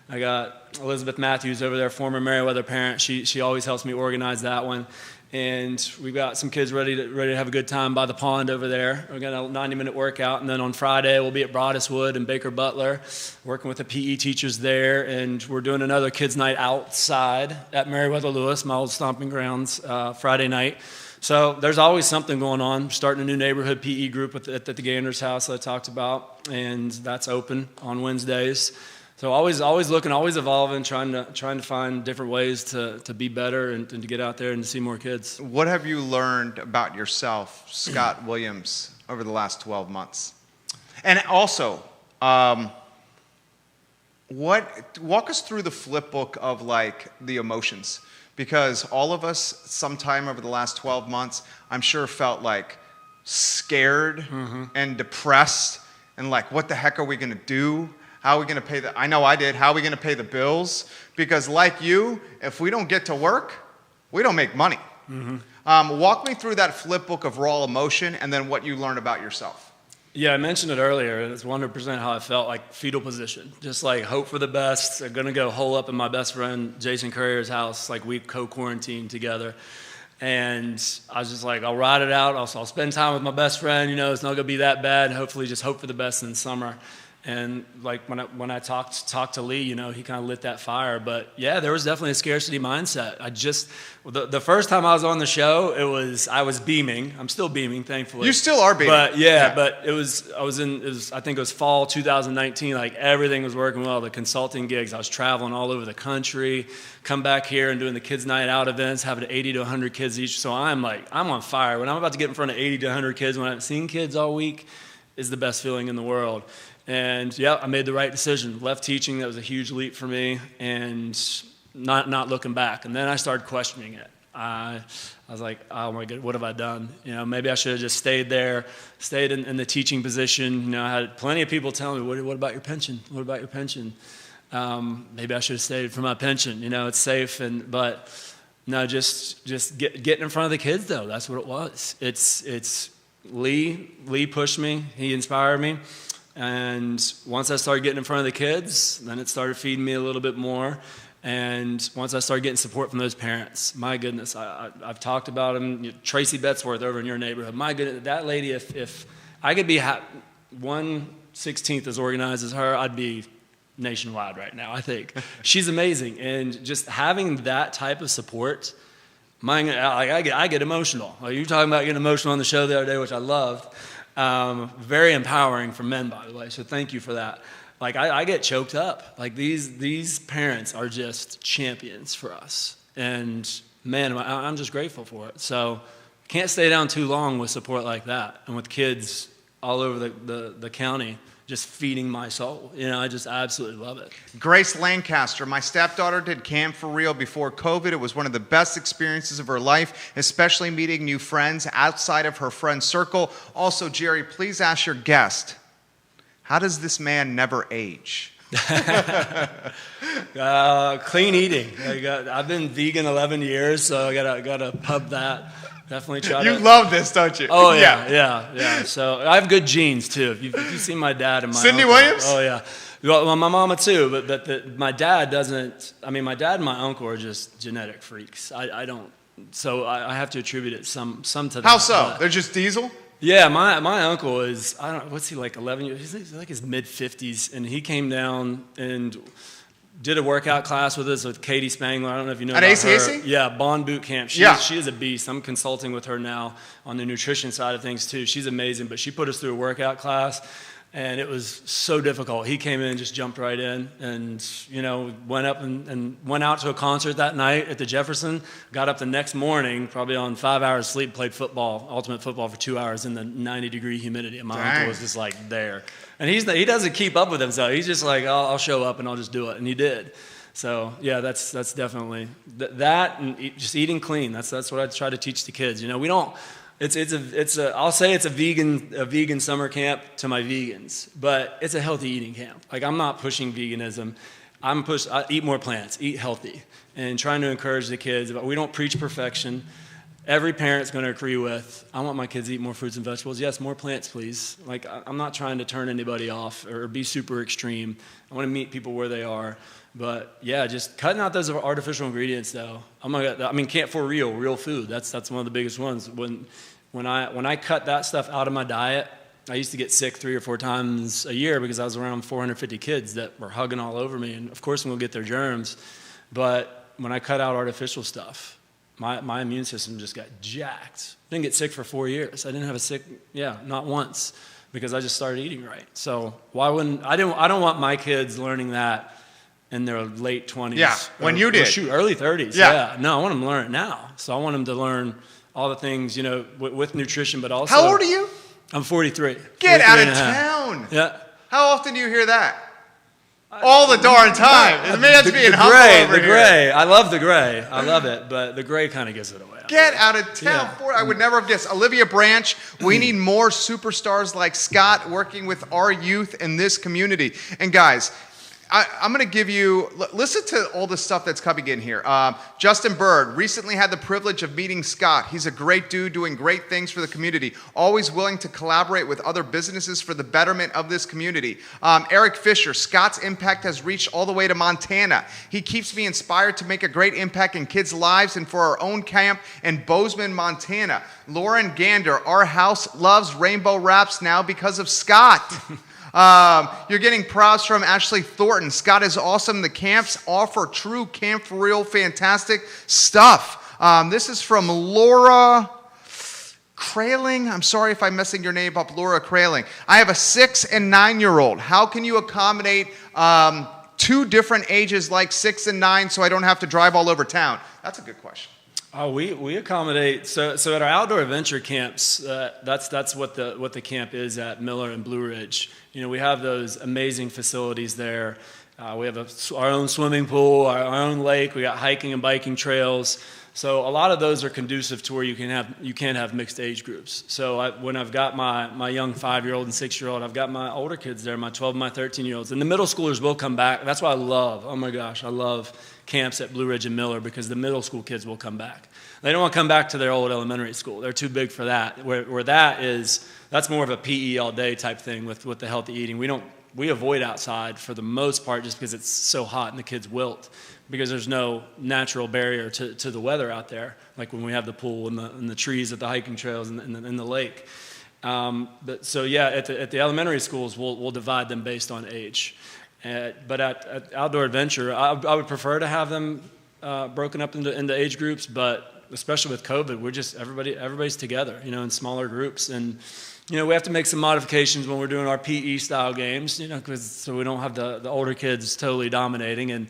I got Elizabeth Matthews over there, former Meriwether parent. She always helps me organize that one. And we've got some kids ready to have a good time by the pond over there. We're got a 90-minute workout, and then on Friday we'll be at Broaduswood and Baker Butler, working with the PE teachers there. And we're doing another kids' night outside at Meriwether Lewis, my old stomping grounds, Friday night. So there's always something going on. Starting a new neighborhood PE group at the Gander's house that I talked about, and that's open on Wednesdays. So always looking, always evolving, trying to find different ways to be better and to get out there and to see more kids. What have you learned about yourself, Scott Williams, over the last 12 months? And also, walk us through the flip book of like the emotions, because all of us sometime over the last 12 months, I'm sure felt like scared and depressed and like, what the heck are we going to do? How are we going to pay I know I did. How are we going to pay the bills? Because like you, if we don't get to work, we don't make money. Walk me through that flip book of raw emotion and then what you learned about yourself. Yeah, I mentioned it earlier. It's 100% how I felt, like fetal position. Just like hope for the best. I'm going to go hole up in my best friend Jason Courier's house. Like we co-quarantined together. And I was just like, I'll ride it out. I'll spend time with my best friend. You know, it's not going to be that bad. Hopefully just hope for the best in the summer. And like when I talked to Lee, you know, he kind of lit that fire. But yeah, there was definitely a scarcity mindset. The first time I was on the show, I was beaming. I'm still beaming, thankfully. You still are beaming. But but I think it was fall 2019. Like everything was working well. The consulting gigs, I was traveling all over the country, come back here and doing the kids' night out events, having 80 to 100 kids each. So I'm on fire. When I'm about to get in front of 80 to 100 kids, when I haven't seen kids all week, is the best feeling in the world. And yeah, I made the right decision. Left teaching, that was a huge leap for me, and not looking back. And then I started questioning it. I was like, oh my God, what have I done? You know, maybe I should have just stayed there, stayed in the teaching position. You know, I had plenty of people telling me, what about your pension? What about your pension? Maybe I should have stayed for my pension. You know, it's safe. But no, just getting in front of the kids though. That's what it was. It's Lee pushed me. He inspired me. And once I started getting in front of the kids, then it started feeding me a little bit more. And once I started getting support from those parents, my goodness, I've talked about them. Tracy Betsworth over in your neighborhood. My goodness, that lady, if I could be 1/16 as organized as her, I'd be nationwide right now, I think. She's amazing. And just having that type of support, I get emotional. Like you were talking about getting emotional on the show the other day, which I loved. Very empowering for men, by the way, so thank you for that. Like I get choked up. Like these parents are just champions for us, and man, I'm just grateful for it. So can't stay down too long with support like that, and with kids all over the county just feeding my soul. You know, I just absolutely love it. Grace Lancaster, my stepdaughter did Camp for Real before COVID. It was one of the best experiences of her life, especially meeting new friends outside of her friend circle. Also, Jerry, please ask your guest, how does this man never age? Clean eating. I've been vegan 11 years, so I gotta pub that. Definitely try You love this, don't you? Oh, yeah. So I have good genes, too. If you see my dad and my Cindy uncle, Williams? Oh, yeah. Well, my mama, too, but my dad doesn't. I mean, my dad and my uncle are just genetic freaks. I don't. So I have to attribute it some to that. How so? They're just diesel? Yeah, my uncle is, I don't know, what's he, like 11 years? He's like his mid-50s, and he came down and did a workout class with us with Katie Spangler. I don't know if you know at about ACAC? her. Yeah, Bond Boot Camp. She is a beast. I'm consulting with her now on the nutrition side of things too. She's amazing, but she put us through a workout class, and it was so difficult. He came in and just jumped right in, and you know, went up and went out to a concert that night at the Jefferson. Got up the next morning, probably on 5 hours sleep, played football, ultimate football for 2 hours in the 90-degree humidity. And my uncle was just like there. And he doesn't keep up with himself. He's just like, I'll show up and I'll just do it. And he did. So yeah, that's definitely that, and just eating clean. That's what I try to teach the kids. You know, we don't. I'll say it's a vegan summer camp to my vegans, but it's a healthy eating camp. Like I'm not pushing veganism. I eat more plants, eat healthy, and trying to encourage the kids. But we don't preach perfection. Every parent's going to agree with, I want my kids to eat more fruits and vegetables. Yes, more plants, please. Like, I'm not trying to turn anybody off or be super extreme. I want to meet people where they are. But, yeah, just cutting out those artificial ingredients, though. Oh, my God. I mean, Camp for real food. That's one of the biggest ones. When I cut that stuff out of my diet, I used to get sick 3 or 4 times a year because I was around 450 kids that were hugging all over me. And, of course, I'm going to get their germs. But when I cut out artificial stuff, my immune system just got jacked. Didn't get sick for 4 years. I didn't have a sick, not once, because I just started eating right. So why wouldn't I don't want my kids learning that in their late 20s. Yeah, when you did. Early 30s. Yeah. No, I want them to learn it now. So I want them to learn all the things, with nutrition, but also. How old are you? I'm 43. Get out of town. Yeah. How often do you hear that? All the darn time. The man's being humble over here. The gray. I love the gray. I love it, but the gray kind of gives it away. Get out of town. Yeah. I would never have guessed. Olivia Branch, we need more superstars like Scott working with our youth in this community. And guys, I'm going to give you, listen to all the stuff that's coming in here. Justin Bird recently had the privilege of meeting Scott. He's a great dude doing great things for the community, always willing to collaborate with other businesses for the betterment of this community. Eric Fisher, Scott's impact has reached all the way to Montana. He keeps me inspired to make a great impact in kids' lives and for our own camp in Bozeman, Montana. Lauren Gander, our house loves rainbow wraps now because of Scott. You're getting props from Ashley Thornton. Scott is awesome. The camps offer true camp for real, fantastic stuff. This is from Laura Kraling. I'm sorry if I'm messing your name up, Laura Kraling. I have a 6 and 9-year-old. How can you accommodate 2 different ages like 6 and 9 so I don't have to drive all over town? That's a good question. Oh, we accommodate. So at our outdoor adventure camps, that's what the camp is at Miller and Blue Ridge. We have those amazing facilities there. We have our own swimming pool, our own lake. We got hiking and biking trails. So a lot of those are conducive to where you can have mixed age groups. So when I've got my young 5-year-old and 6-year-old, I've got my older kids there, my 12 and my 13-year-olds, and the middle schoolers will come back. That's what I love. Oh my gosh, I love camps at Blue Ridge and Miller because the middle school kids will come back. They don't want to come back to their old elementary school. They're too big for that. Where that's more of a PE all day type thing with the healthy eating. We avoid outside for the most part just because it's so hot and the kids wilt because there's no natural barrier to the weather out there, like when we have the pool and the trees at the hiking trails and the lake. At the elementary schools, we'll divide them based on age. But at Outdoor Adventure, I would prefer to have them broken up into age groups, but especially with COVID, we're just everybody's together, in smaller groups. And, we have to make some modifications when we're doing our PE style games, so we don't have the older kids totally dominating.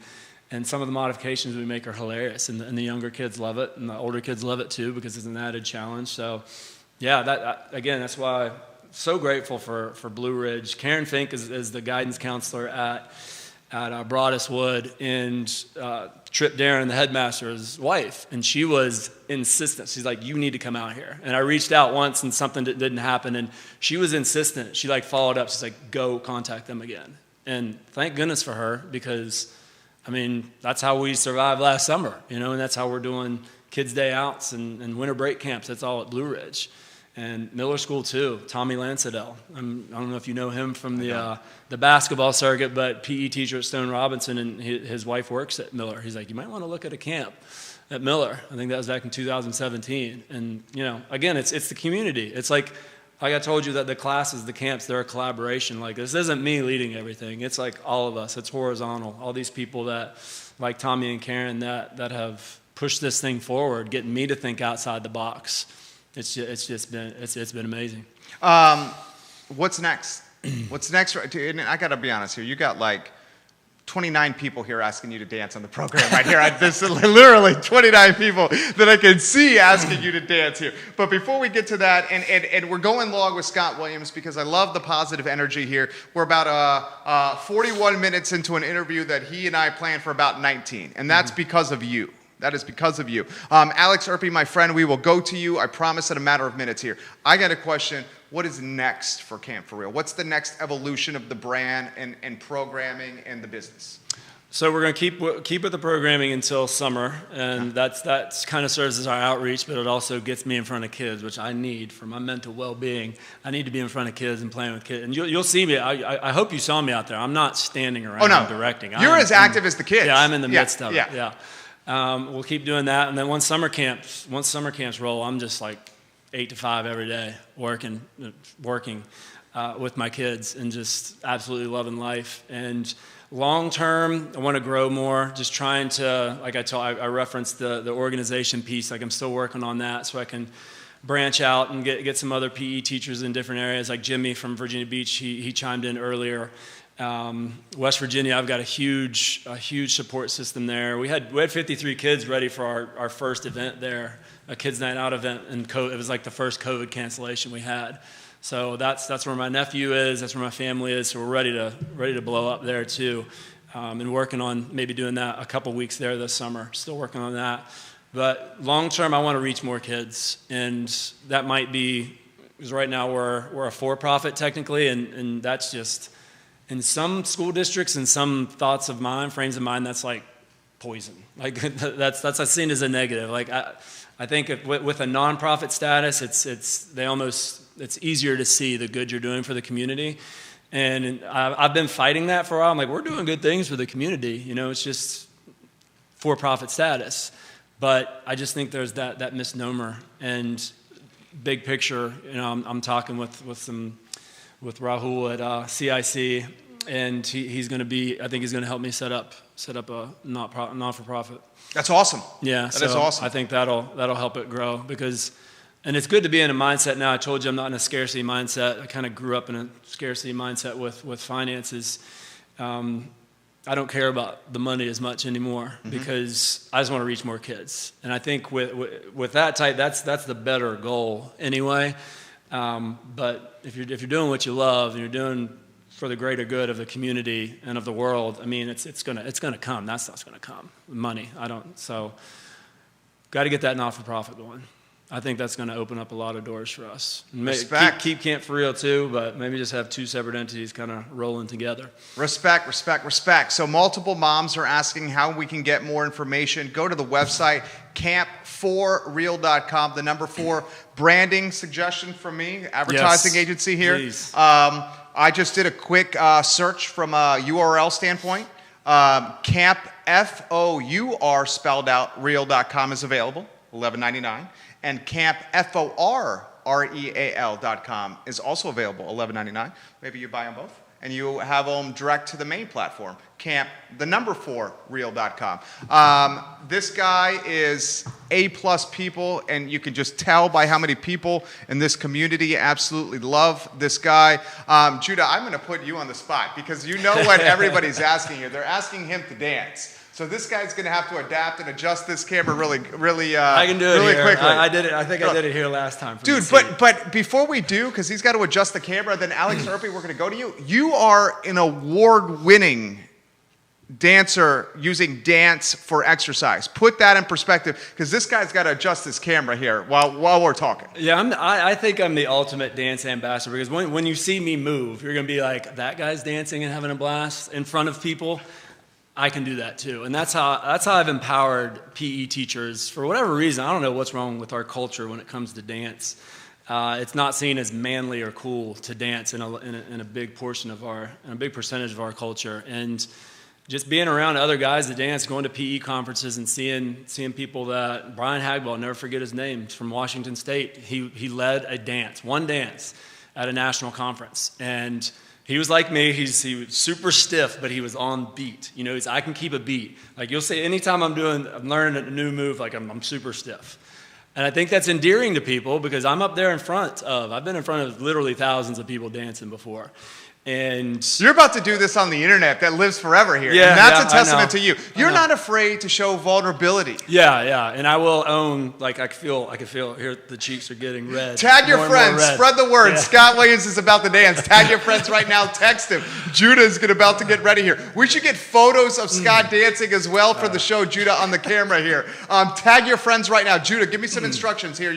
And some of the modifications we make are hilarious, and the younger kids love it, and the older kids love it too because it's an added challenge. So, that's why I'm so grateful for Blue Ridge. Karen Fink is the guidance counselor at Broadus Wood, and Trip Darren, the headmaster's wife, and she was insistent. She's like, you need to come out here. And I reached out once and something didn't happen, and she was insistent. She followed up. She's like, go contact them again. And thank goodness for her because, that's how we survived last summer, and that's how we're doing kids' day outs and winter break camps. That's all at Blue Ridge. And Miller School too, Tommy Lansadell. I don't know if you know him from the basketball circuit, but PE teacher at Stone Robinson, and his wife works at Miller. He's like, you might want to look at a camp at Miller. I think that was back in 2017. And again, it's the community. It's like I told you that the classes, the camps, they're a collaboration. Like this isn't me leading everything. It's like all of us. It's horizontal. All these people that, like Tommy and Karen, that have pushed this thing forward, getting me to think outside the box. It's been amazing. What's next? What's next? And I got to be honest here. You got 29 people here asking you to dance on the program right here. There's literally 29 people that I can see asking you to dance here. But before we get to that, and we're going long with Scott Williams because I love the positive energy here. We're about 41 minutes into an interview that he and I planned for about 19, and that's because of you. That is because of you. Alex Erpy, my friend, we will go to you. I promise in a matter of minutes here. I got a question. What is next for Camp For Real? What's the next evolution of the brand and programming and the business? So we're going to keep with the programming until summer, and that's kind of serves as our outreach, but it also gets me in front of kids, which I need for my mental well-being. I need to be in front of kids and playing with kids. And you'll see me. I hope you saw me out there. I'm not standing around directing. You're as active as the kids. Yeah, I'm in the midst of it. Yeah. We'll keep doing that, and then once summer camps roll, I'm just 8 to 5 every day working. with my kids and just absolutely loving life. And long term, I want to grow more, just trying to, like I referenced the organization piece, like I'm still working on that so I can branch out and get some other PE teachers in different areas, like Jimmy from Virginia Beach, he chimed in earlier. West Virginia, I've got a huge support system there. We had 53 kids ready for our first event there, a kids' night out event, and it was like the first COVID cancellation we had. So that's where my nephew is, that's where my family is. So we're ready to blow up there too, and working on maybe doing that a couple weeks there this summer. Still working on that. But long term, I want to reach more kids, and that might be because right now we're a for-profit technically, and that's just in some school districts and some thoughts of mine, frames of mind, that's like poison. Like that's seen as a negative. Like I think with a nonprofit status, it's easier to see the good you're doing for the community. And I've been fighting that for a while. I'm like, we're doing good things for the community. You know, it's just for-profit status. But I just think there's that misnomer. And big picture, you know, I'm talking with Rahul at CIC, and he's going to be. I think he's going to help me set up a not-for-profit. That's awesome. Yeah, that is awesome. I think that'll help it grow because. And it's good to be in a mindset now. I told you I'm not in a scarcity mindset. I kind of grew up in a scarcity mindset with finances. I don't care about the money as much anymore because I just want to reach more kids. And I think with that type, that's the better goal anyway. But if you're doing what you love and you're doing for the greater good of the community and of the world, I mean, it's gonna come. That stuff's gonna come. Money, so got to get that not-for-profit going. I think that's going to open up a lot of doors for us. Respect. Keep Camp for Real too, but maybe just have two separate entities kind of rolling together. Respect. So multiple moms are asking how we can get more information. Go to the website, camp4real.com, the number 4. Branding suggestion from me, advertising agency here. Please. I just did a quick search from a URL standpoint. Camp, F-O-U-R spelled out, real.com is available, $11.99. And Camp, F-O-R-R-E-A-L.com is also available, $11.99. Maybe you buy them both, and you have them direct to the main platform, Camp, the number 4, real.com. This guy is A-plus people, and you can just tell by how many people in this community absolutely love this guy. Judah, I'm going to put you on the spot, because you know what everybody's asking you. They're asking him to dance. So this guy's going to have to adapt and adjust this camera really I can do it really here. quickly. I did it. I think I did it here last time. Dude, but before we do, because he's got to adjust the camera, then Alex Erpy, we're going to go to you. You are an award-winning dancer using dance for exercise. Put that in perspective, because this guy's got to adjust his camera here while we're talking. Yeah, I think I'm the ultimate dance ambassador, because when you see me move, you're going to be like, that guy's dancing and having a blast in front of people. I can do that too. And that's how I've empowered PE teachers for whatever reason. I don't know what's wrong with our culture when it comes to dance. It's not seen as manly or cool to dance in a big percentage of our culture. And just being around other guys that dance, going to PE conferences and seeing people that Brian Hagball, I'll never forget his name, from Washington State. He led one dance at a national conference. And he was like me. He was super stiff, but he was on beat. You know, I can keep a beat. Like you'll say, anytime I'm learning a new move, like I'm super stiff. And I think that's endearing to people because I'm up there I've been in front of literally thousands of people dancing before. And you're about to do this on the internet that lives forever here. Yeah, and that's a testament to you. You're not afraid to show vulnerability. Yeah. And I will own, like I can feel here the cheeks are getting red. Tag your friends. Spread the word. Yeah. Scott Williams is about to dance. Tag your friends right now. Text him. Judah is about to get ready here. We should get photos of Scott dancing as well for the show, Judah, on the camera here. Tag your friends right now. Judah, give me some instructions here.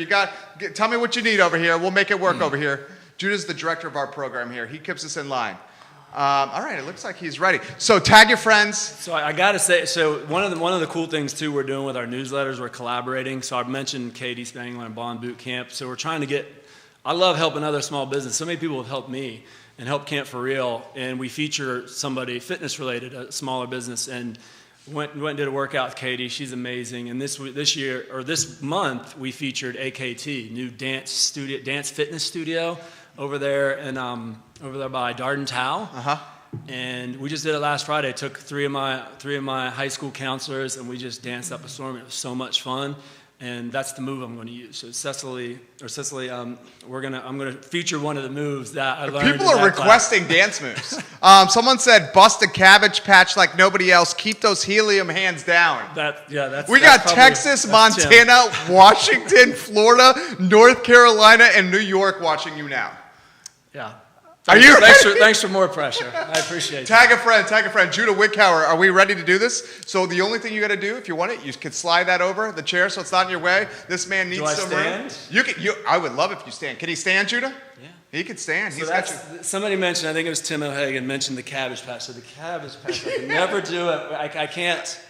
Tell me what you need over here. We'll make it work over here. Judah's the director of our program here. He keeps us in line. All right, it looks like he's ready. So tag your friends. So I got to say, one of the cool things too we're doing with our newsletters, we're collaborating. So I mentioned Katie Spangler and Bond Boot Camp. So we're trying to I love helping other small business. So many people have helped me and helped Camp for Real. And we feature somebody fitness related, a smaller business, and went and did a workout with Katie. She's amazing. And this month we featured AKT, new dance fitness studio. over there by Darden Towel. Uh-huh. And we just did it last Friday. Took three of my high school counselors, and we just danced up a storm. It was so much fun, and that's the move I'm going to use. So Cicely, I'm going to feature one of the moves that I learned. People are requesting dance moves. Someone said, "Bust a cabbage patch like nobody else. Keep those helium hands down." We got Texas, Montana, Washington, Florida, North Carolina, and New York watching you now. Yeah. Thanks for more pressure. I appreciate it. Tag a friend. Judah Wickhauer, are we ready to do this? So the only thing you got to do, if you want it, you can slide that over the chair so it's not in your way. This man needs some room. I would love if you stand. Can he stand, Judah? Yeah. He could stand. Somebody mentioned, I think it was Tim O'Hagan, mentioned the cabbage patch. So the cabbage patch, I can never do it. I can't,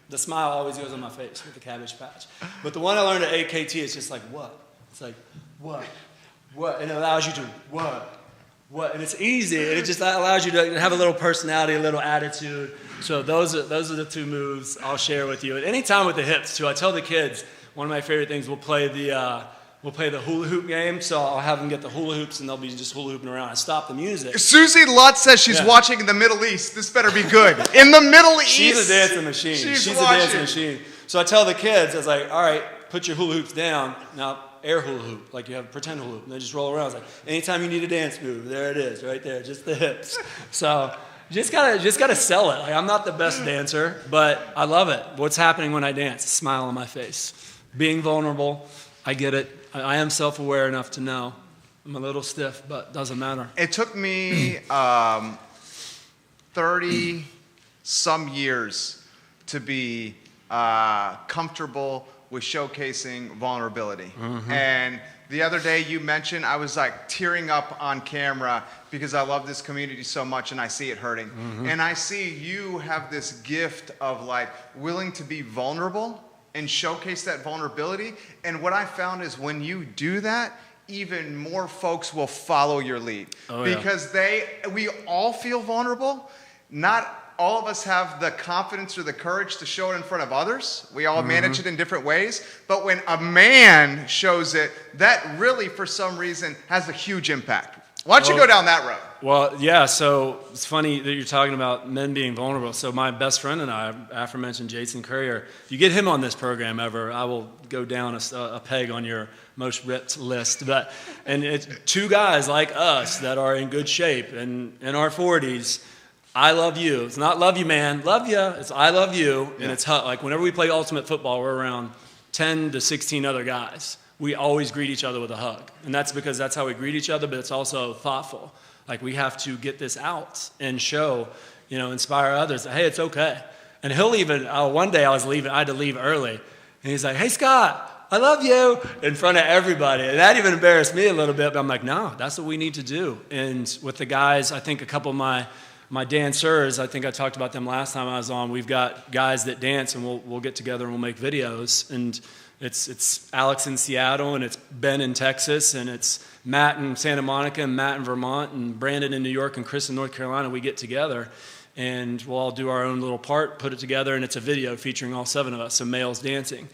the smile always goes on my face with the cabbage patch. But the one I learned at AKT is just like, what? It's like, what? And it allows you to, what? And it's easy, and it just allows you to have a little personality, a little attitude. So those are the two moves I'll share with you. At any time with the hips, too. I tell the kids, one of my favorite things, we'll play the hula hoop game. So I'll have them get the hula hoops, and they'll be just hula hooping around. I stop the music. Susie Lutz says she's watching in the Middle East. This better be good. In the Middle East. She's a dancing machine. She's a dancing machine. So I tell the kids, I was like, all right, put your hula hoops down. Now, air hula hoop, like you have a pretend hula hoop, and they just roll around. It's like, anytime you need a dance move, there it is, right there, just the hips. So just gotta sell it. Like, I'm not the best dancer, but I love it. What's happening when I dance? A smile on my face. Being vulnerable, I get it. I am self-aware enough to know I'm a little stiff, but doesn't matter. It took me 30-some years to be comfortable with showcasing vulnerability. Mm-hmm. And the other day you mentioned, I was like tearing up on camera because I love this community so much and I see it hurting. Mm-hmm. And I see you have this gift of like willing to be vulnerable and showcase that vulnerability. And what I found is when you do that, even more folks will follow your lead. Because we all feel vulnerable. Not all of us have the confidence or the courage to show it in front of others. We all manage it in different ways. But when a man shows it, that really, for some reason, has a huge impact. Why don't you go down that road? Well, yeah, so it's funny that you're talking about men being vulnerable. So my best friend and I, aforementioned Jason Currier, if you get him on this program ever, I will go down a peg on your most ripped list. And it's two guys like us that are in good shape and in our 40s. I love you. It's not love you, man. Love you. It's I love you. And it's like whenever we play ultimate football, we're around 10 to 16 other guys. We always greet each other with a hug. And that's because that's how we greet each other, but it's also thoughtful. Like we have to get this out and show, inspire others. Hey, it's okay. And he'll even, one day I had to leave early. And he's like, hey, Scott, I love you, in front of everybody. And that even embarrassed me a little bit, but I'm like, no, that's what we need to do. And with the guys, I think a couple of my dancers, I think I talked about them last time I was on. We've got guys that dance, and we'll get together and we'll make videos. And it's Alex in Seattle, and it's Ben in Texas, and it's Matt in Santa Monica, and Matt in Vermont, and Brandon in New York, and Chris in North Carolina. We get together, and we'll all do our own little part, put it together, and it's a video featuring all 7 of us, so males dancing.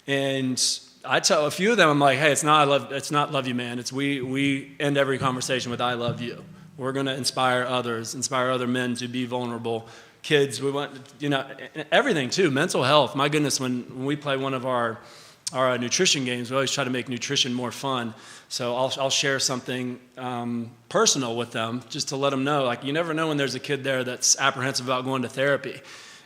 And I tell a few of them, I'm like, hey, it's not love you, man. It's we end every conversation with I love you. We're going to inspire other men to be vulnerable. Kids, we want, everything too. Mental health. My goodness, when we play one of our nutrition games, we always try to make nutrition more fun. So I'll share something personal with them just to let them know. Like, you never know when there's a kid there that's apprehensive about going to therapy.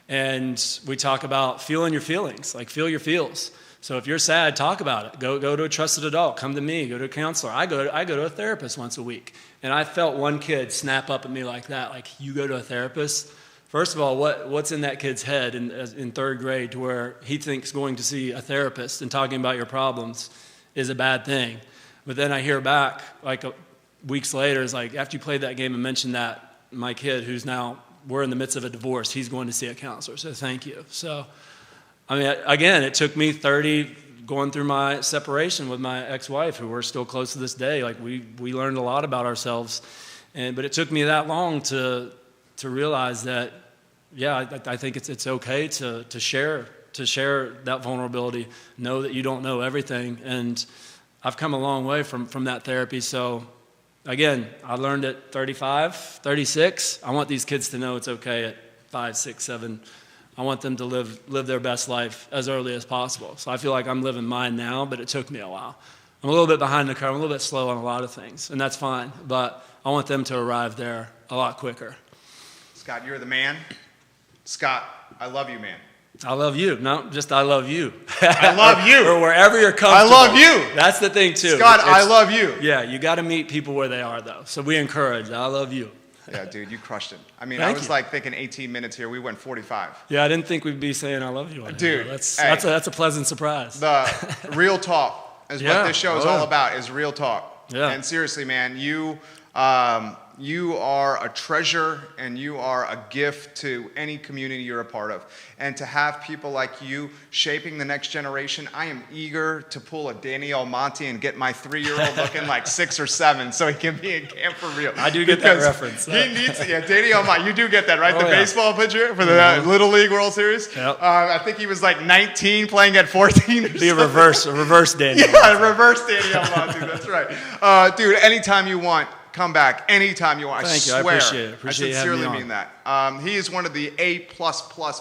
And we talk about feeling your feelings, like feel your feels. So if you're sad, talk about it. Go to a trusted adult. Come to me. Go to a counselor. I go to a therapist once a week. And I felt one kid snap up at me like that, like, you go to a therapist? First of all, what's in that kid's head in 3rd grade to where he thinks going to see a therapist and talking about your problems is a bad thing? But then I hear back, weeks later, it's like, after you played that game and mentioned that, my kid, we're in the midst of a divorce, he's going to see a counselor, so thank you. So, I mean, again, it took me 30, going through my separation with my ex-wife, who we're still close to this day. Like, we learned a lot about ourselves, but it took me that long to realize that, I think it's okay to share that vulnerability, know that you don't know everything. And I've come a long way from that therapy. So again, I learned at 35, 36. I want these kids to know it's okay at 5, 6, 7. I want them to live their best life as early as possible. So I feel like I'm living mine now, but it took me a while. I'm a little bit behind the curve. I'm a little bit slow on a lot of things, and that's fine. But I want them to arrive there a lot quicker. Scott, you're the man. Scott, I love you, man. I love you. No, just I love you. I love you. Or wherever you're comfortable. I love you. That's the thing, too. Scott, I love you. Yeah, you got to meet people where they are, though. So we encourage. I love you. Yeah, dude, you crushed it. I mean, Thank I was you. like thinking 18 minutes here. We went 45. Yeah, I didn't think we'd be saying I love you. Dude, That's a pleasant surprise. The real talk is what this show is all about, is real talk. Yeah. And seriously, man, you are a treasure and you are a gift to any community you're a part of. And to have people like you shaping the next generation, I am eager to pull a Danny Almonte and get my 3-year-old looking like 6 or 7 so he can be in camp for real. I do get that reference. He needs to, yeah, Danny Almonte, you do get that, right? Oh, the yeah. baseball pitcher for the Little League World Series? Yep. I think he was like 19 playing at 14 or Be a something. reverse Daniel. Yeah, reverse Danny Almonte, that's right. Dude, anytime you want, come back anytime you want. Thank you. I swear. I appreciate it. Appreciate I sincerely you having me mean on. that. He is one of the A++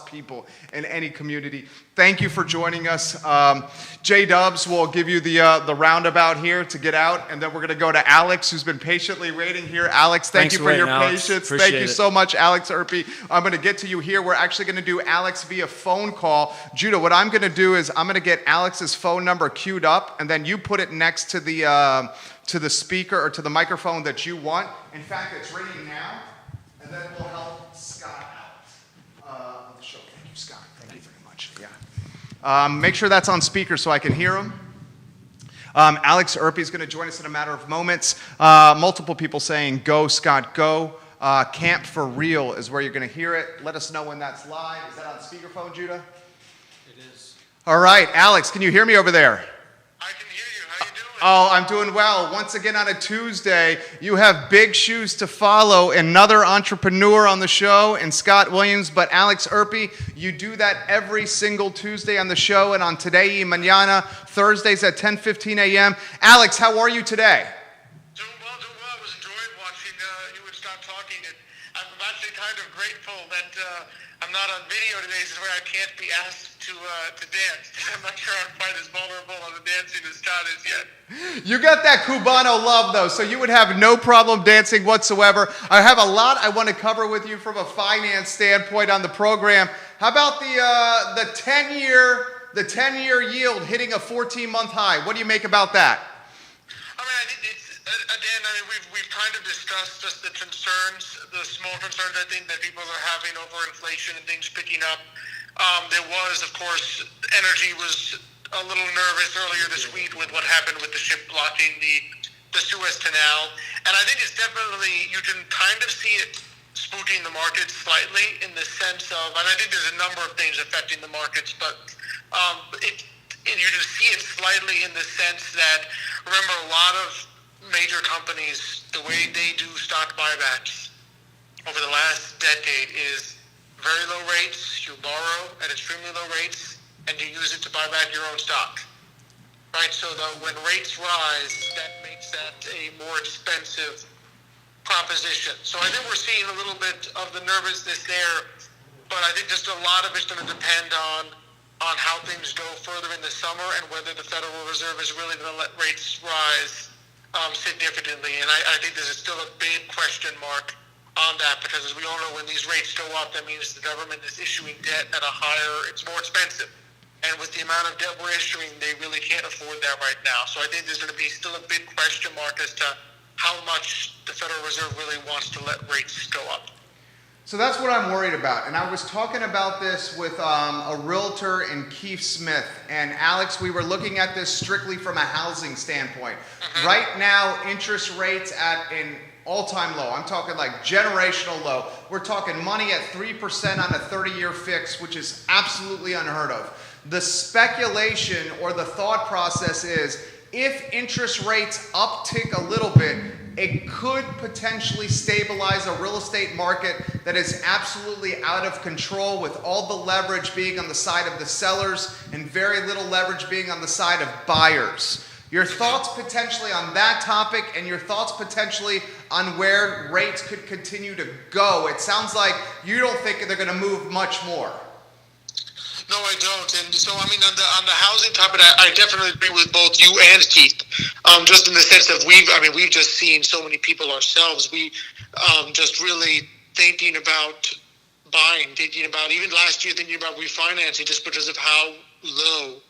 people in any community. Thank you for joining us. J-Dubs will give you the roundabout here to get out, and then we're going to go to Alex, who's been patiently waiting here. Alex, thank Thanks you for for your waiting, Alex. patience. Appreciate Thank you it. so much, Alex Erpy. I'm going to get to you here. We're actually going to do Alex via phone call. Judah, what I'm going to do is I'm going to get Alex's phone number queued up, and then you put it next to the speaker or to the microphone that you want. In fact, it's ringing now, and then we'll help Scott out on the show. Thank you, Scott. Thank you very much. Yeah. Make sure that's on speaker so I can hear him. Alex Erpy is going to join us in a matter of moments. Multiple people saying, "Go, Scott, go." Camp for Real is where you're going to hear it. Let us know when that's live. Is that on speakerphone, Judah? It is. All right, Alex, can you hear me over there? I can hear you. How you doing? Oh, I'm doing well. Once again on a Tuesday, you have big shoes to follow. Another entrepreneur on the show, and Scott Williams, but Alex Erpy, you do that every single Tuesday on the show, and on Today y Mañana, Thursdays at 10:15 a.m. Alex, how are you today? Doing well, doing well. I was enjoying watching you and Scott talking, and I'm actually kind of grateful that I'm not on video today. This is where I can't be asked to dance, because I'm not sure I'm quite as vulnerable on the dancing as Scott is yet. You got that Cubano love, though, so you would have no problem dancing whatsoever. I have a lot I want to cover with you from a finance standpoint on the program. How about the 10-year yield hitting a 14-month high? What do you make about that? I mean, I think it's, again, I mean, we've kind of discussed just the concerns, the small concerns I think that people are having over inflation and things picking up. There was, of course, energy was a little nervous earlier this week with what happened with the ship blocking the Suez Canal. And I think it's definitely, you can kind of see it spooking the markets slightly in the sense of, and I think there's a number of things affecting the markets, but you just see it slightly in the sense that, remember, a lot of major companies, the way they do stock buybacks over the last decade is very low rates, you borrow at extremely low rates, and you use it to buy back your own stock. Right? So when rates rise, that makes that a more expensive proposition. So I think we're seeing a little bit of the nervousness there, but I think just a lot of it's going to depend on how things go further in the summer and whether the Federal Reserve is really going to let rates rise significantly. And I think there's still a big question mark on that, because as we all know, when these rates go up, that means the government is issuing debt at a higher, it's more expensive. And with the amount of debt we're issuing, they really can't afford that right now. So I think there's going to be still a big question mark as to how much the Federal Reserve really wants to let rates go up. So that's what I'm worried about. And I was talking about this with a realtor in Keefe Smith. And Alex, we were looking at this strictly from a housing standpoint. Mm-hmm. Right now, interest rates at an all-time low. I'm talking like generational low. We're talking money at 3% on a 30-year fix, which is absolutely unheard of. The speculation or the thought process is, if interest rates uptick a little bit, it could potentially stabilize a real estate market that is absolutely out of control, with all the leverage being on the side of the sellers and very little leverage being on the side of buyers. Your thoughts potentially on that topic and your thoughts potentially on where rates could continue to go. It sounds like you don't think they're going to move much more. No, I don't. And so, I mean, on the housing topic, I definitely agree with both you and Keith. Just in the sense that we've just seen so many people ourselves. We just really thinking about buying, thinking about even last year, thinking about refinancing, just because of how low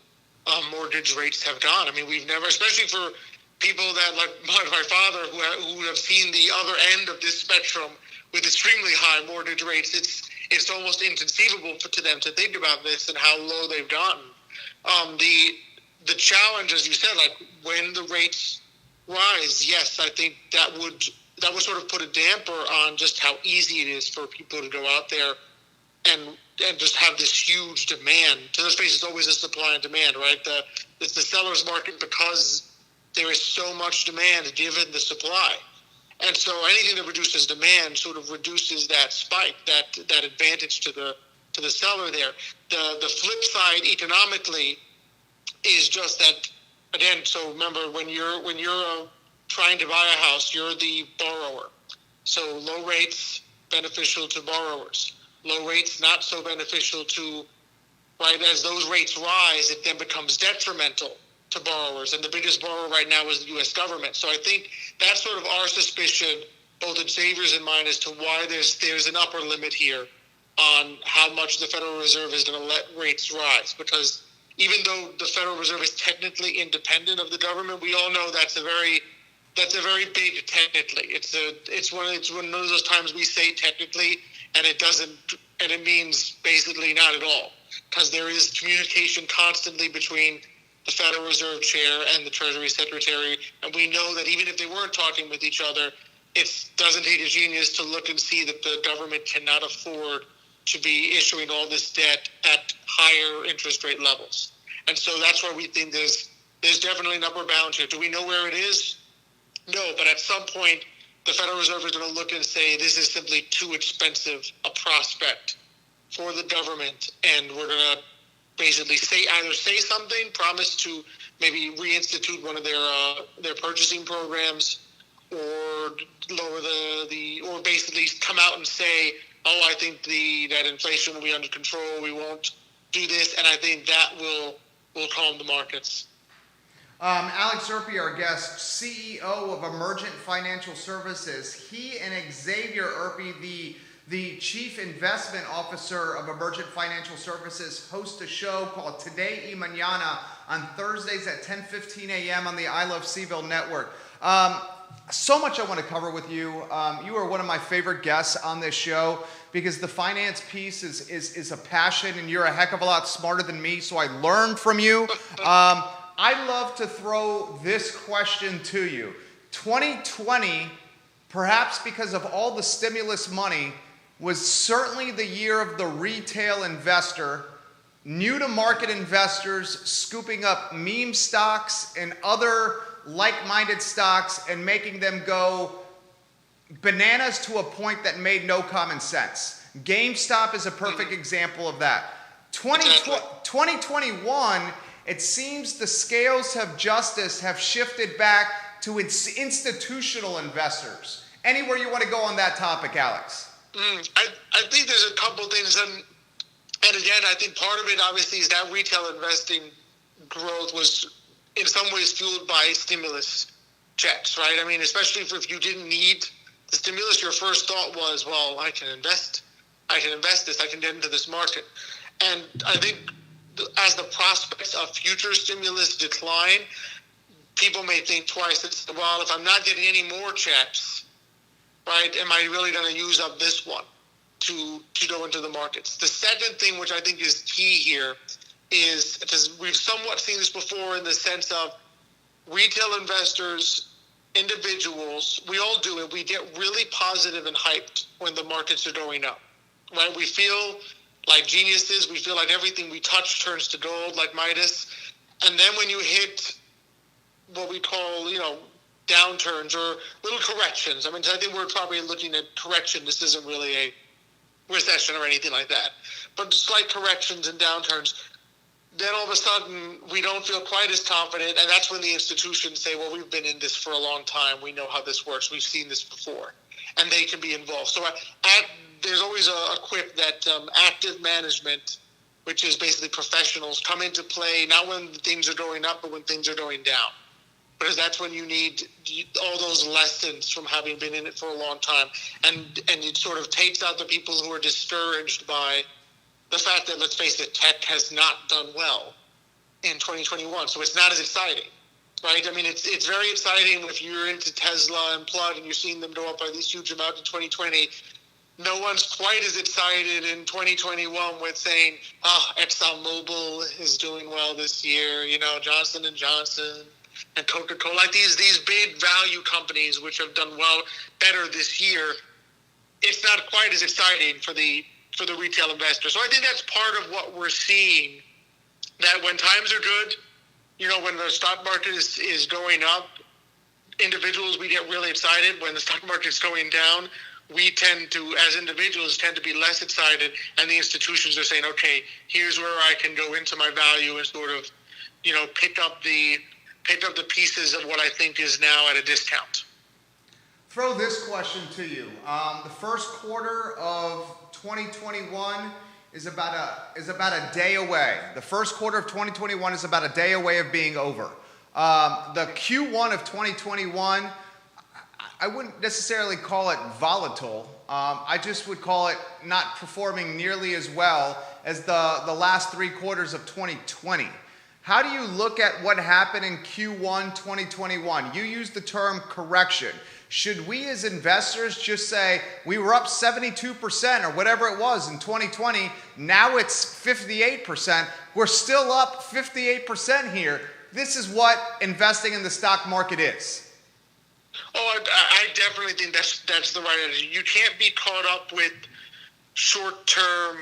mortgage rates have gone. I mean, we've never, especially for people that like my father, who have seen the other end of this spectrum with extremely high mortgage rates. It's almost inconceivable to them to think about this and how low they've gotten. The challenge, as you said, like when the rates rise, yes, I think that would sort of put a damper on just how easy it is for people to go out there and just have this huge demand. To let's face it, it's always a supply and demand, right? It's the seller's market because there is so much demand given the supply. And so anything that reduces demand sort of reduces that spike, that advantage to the seller there. The flip side economically is just that, again, so remember when you're trying to buy a house, you're the borrower. So low rates beneficial to borrowers. Low rates not so beneficial to, right, as those rates rise, it then becomes detrimental to borrowers. And the biggest borrower right now is the U.S. government. So I think that's sort of our suspicion, both in Xavier's and mine, as to why there's an upper limit here on how much the Federal Reserve is going to let rates rise. Because even though the Federal Reserve is technically independent of the government, we all know that's a very big technically. It's one of those times we say technically, and it means basically not at all, because there is communication constantly between the Federal Reserve Chair and the Treasury Secretary, and we know that even if they weren't talking with each other, it doesn't take a genius to look and see that the government cannot afford to be issuing all this debt at higher interest rate levels. And so that's why we think there's definitely an upper bound here. Do we know where it is? No, but at some point, the Federal Reserve is going to look and say this is simply too expensive a prospect for the government, and we're going to basically either say something, promise to maybe reinstitute one of their purchasing programs, or lower or basically come out and say, oh, I think that inflation will be under control. We won't do this, and I think that will calm the markets. Alex Erpy, our guest, CEO of Emergent Financial Services. He and Xavier Erpy, the Chief Investment Officer of Emergent Financial Services, host a show called Today y Mañana on Thursdays at 10:15 a.m. on the I Love Seville Network. So much I want to cover with you. You are one of my favorite guests on this show because the finance piece is a passion, and you're a heck of a lot smarter than me, so I learned from you. I'd love to throw this question to you. 2020, perhaps because of all the stimulus money, was certainly the year of the retail investor, new to market investors scooping up meme stocks and other like-minded stocks and making them go bananas to a point that made no common sense. GameStop is a perfect example of that. 2021, it seems the scales of justice have shifted back to institutional investors. Anywhere you want to go on that topic, Alex? I think there's a couple things, and again, I think part of it obviously is that retail investing growth was in some ways fueled by stimulus checks, right? I mean, especially if you didn't need the stimulus, your first thought was, well, I can invest this, I can get into this market. And I think as the prospects of future stimulus decline, people may think twice. It's, well, if I'm not getting any more checks, right, am I really going to use up this one to go into the markets? The second thing, which I think is key here, is because we've somewhat seen this before in the sense of retail investors, individuals, we all do it. We get really positive and hyped when the markets are going up, right? We feel like geniuses. We feel like everything we touch turns to gold, like Midas. And then when you hit what we call, downturns or little corrections. I mean, I think we're probably looking at correction. This isn't really a recession or anything like that. But slight corrections and downturns, then all of a sudden we don't feel quite as confident, and that's when the institutions say, well, we've been in this for a long time, we know how this works, we've seen this before, and they can be involved. So there's always a quip that active management, which is basically professionals, come into play not when things are going up, but when things are going down. Because that's when you need all those lessons from having been in it for a long time. And it sort of takes out the people who are discouraged by the fact that, let's face it, tech has not done well in 2021. So it's not as exciting, right? I mean, it's very exciting if you're into Tesla and Plug and you're seeing them go up by this huge amount in 2020. No one's quite as excited in 2021 with saying, ExxonMobil is doing well this year, Johnson & Johnson and Coca-Cola, like these big value companies which have done better this year. It's not quite as exciting for the retail investor. So I think that's part of what we're seeing, that when times are good, when the stock market is going up, individuals, we get really excited. When the stock market's going down, we tend to, as individuals, be less excited, and the institutions are saying, okay, here's where I can go into my value and sort of, pick up the pieces of what I think is now at a discount. Throw this question to you. The first quarter of 2021 is about a day away. The first quarter of 2021 is about a day away of being over. The Q1 of 2021, I wouldn't necessarily call it volatile. I just would call it not performing nearly as well as the last 3 quarters of 2020. How do you look at what happened in Q1 2021? You used the term correction. Should we as investors just say we were up 72% or whatever it was in 2020, now it's 58%, we're still up 58% here. This is what investing in the stock market is. Oh, I definitely think that's the right attitude. You can't be caught up with short-term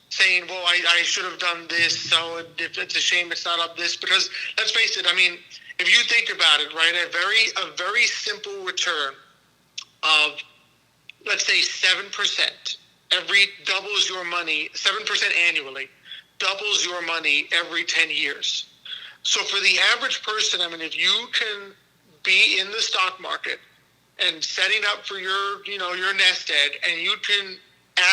saying, well, I should have done this, so if it's a shame it's not up this, because let's face it, I mean, if you think about it, right, a very simple return of, let's say, 7%, doubles your money, 7% annually, doubles your money every 10 years. So for the average person, I mean, if you can be in the stock market and setting up for your nest egg, and you can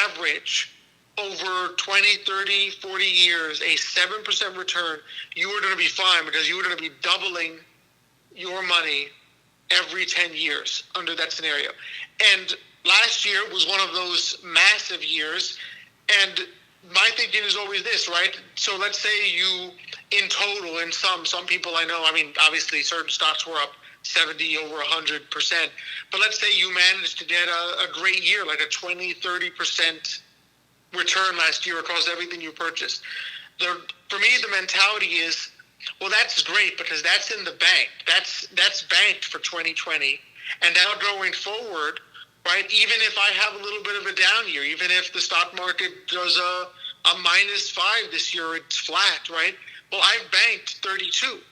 average over 20, 30, 40 years, a 7% return, you are going to be fine, because you are going to be doubling your money every 10 years under that scenario. And last year was one of those massive years. And my thinking is always this, right? So let's say you, in total, in some people I know, I mean, obviously certain stocks were up 70, over 100%. But let's say you managed to get a great year, like a 20, 30% return last year across everything you purchased. For me, the mentality is, well, that's great, because that's in the bank. That's banked for 2020. And now going forward, right, even if I have a little bit of a down year, even if the stock market does a -5 this year, it's flat, right? Well, I've banked 32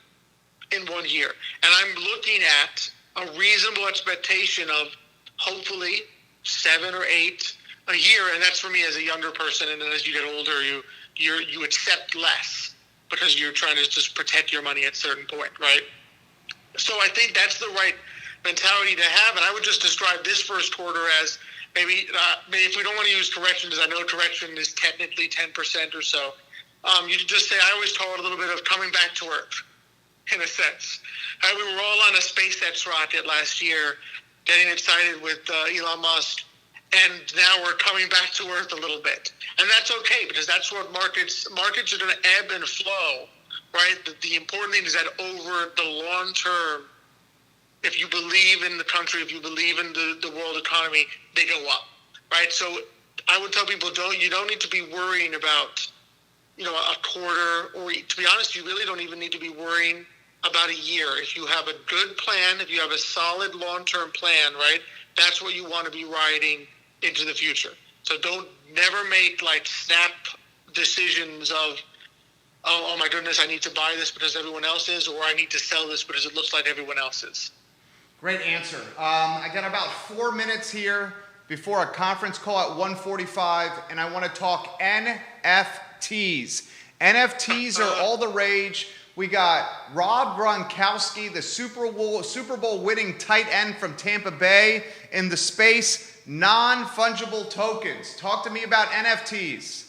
in 1 year. And I'm looking at a reasonable expectation of hopefully 7 or 8 a year, and that's for me as a younger person. And then as you get older, you accept less, because you're trying to just protect your money at a certain point, right? So I think that's the right mentality to have. And I would just describe this first quarter as maybe if we don't want to use correction, because I know correction is technically 10% or so, you just say, I always call it a little bit of coming back to Earth, in a sense. We were all on a SpaceX rocket last year, getting excited with Elon Musk. And now we're coming back to Earth a little bit. And that's okay, because that's what markets are going to ebb and flow, right? The important thing is that over the long term, if you believe in the country, if you believe in the world economy, they go up, right? So I would tell people, you don't need to be worrying about, a quarter, or to be honest, you really don't even need to be worrying about a year. If you have a good plan, if you have a solid long-term plan, right, that's what you want to be riding into the future. So never make snap decisions of, oh my goodness, I need to buy this because everyone else is, or I need to sell this because it looks like everyone else is. Great answer. I got about 4 minutes here before a conference call at 1:45, and I want to talk NFTs. NFTs are all the rage. We got Rob Gronkowski, the Super Bowl winning tight end from Tampa Bay, in the space non-fungible tokens. Talk to me about NFTs.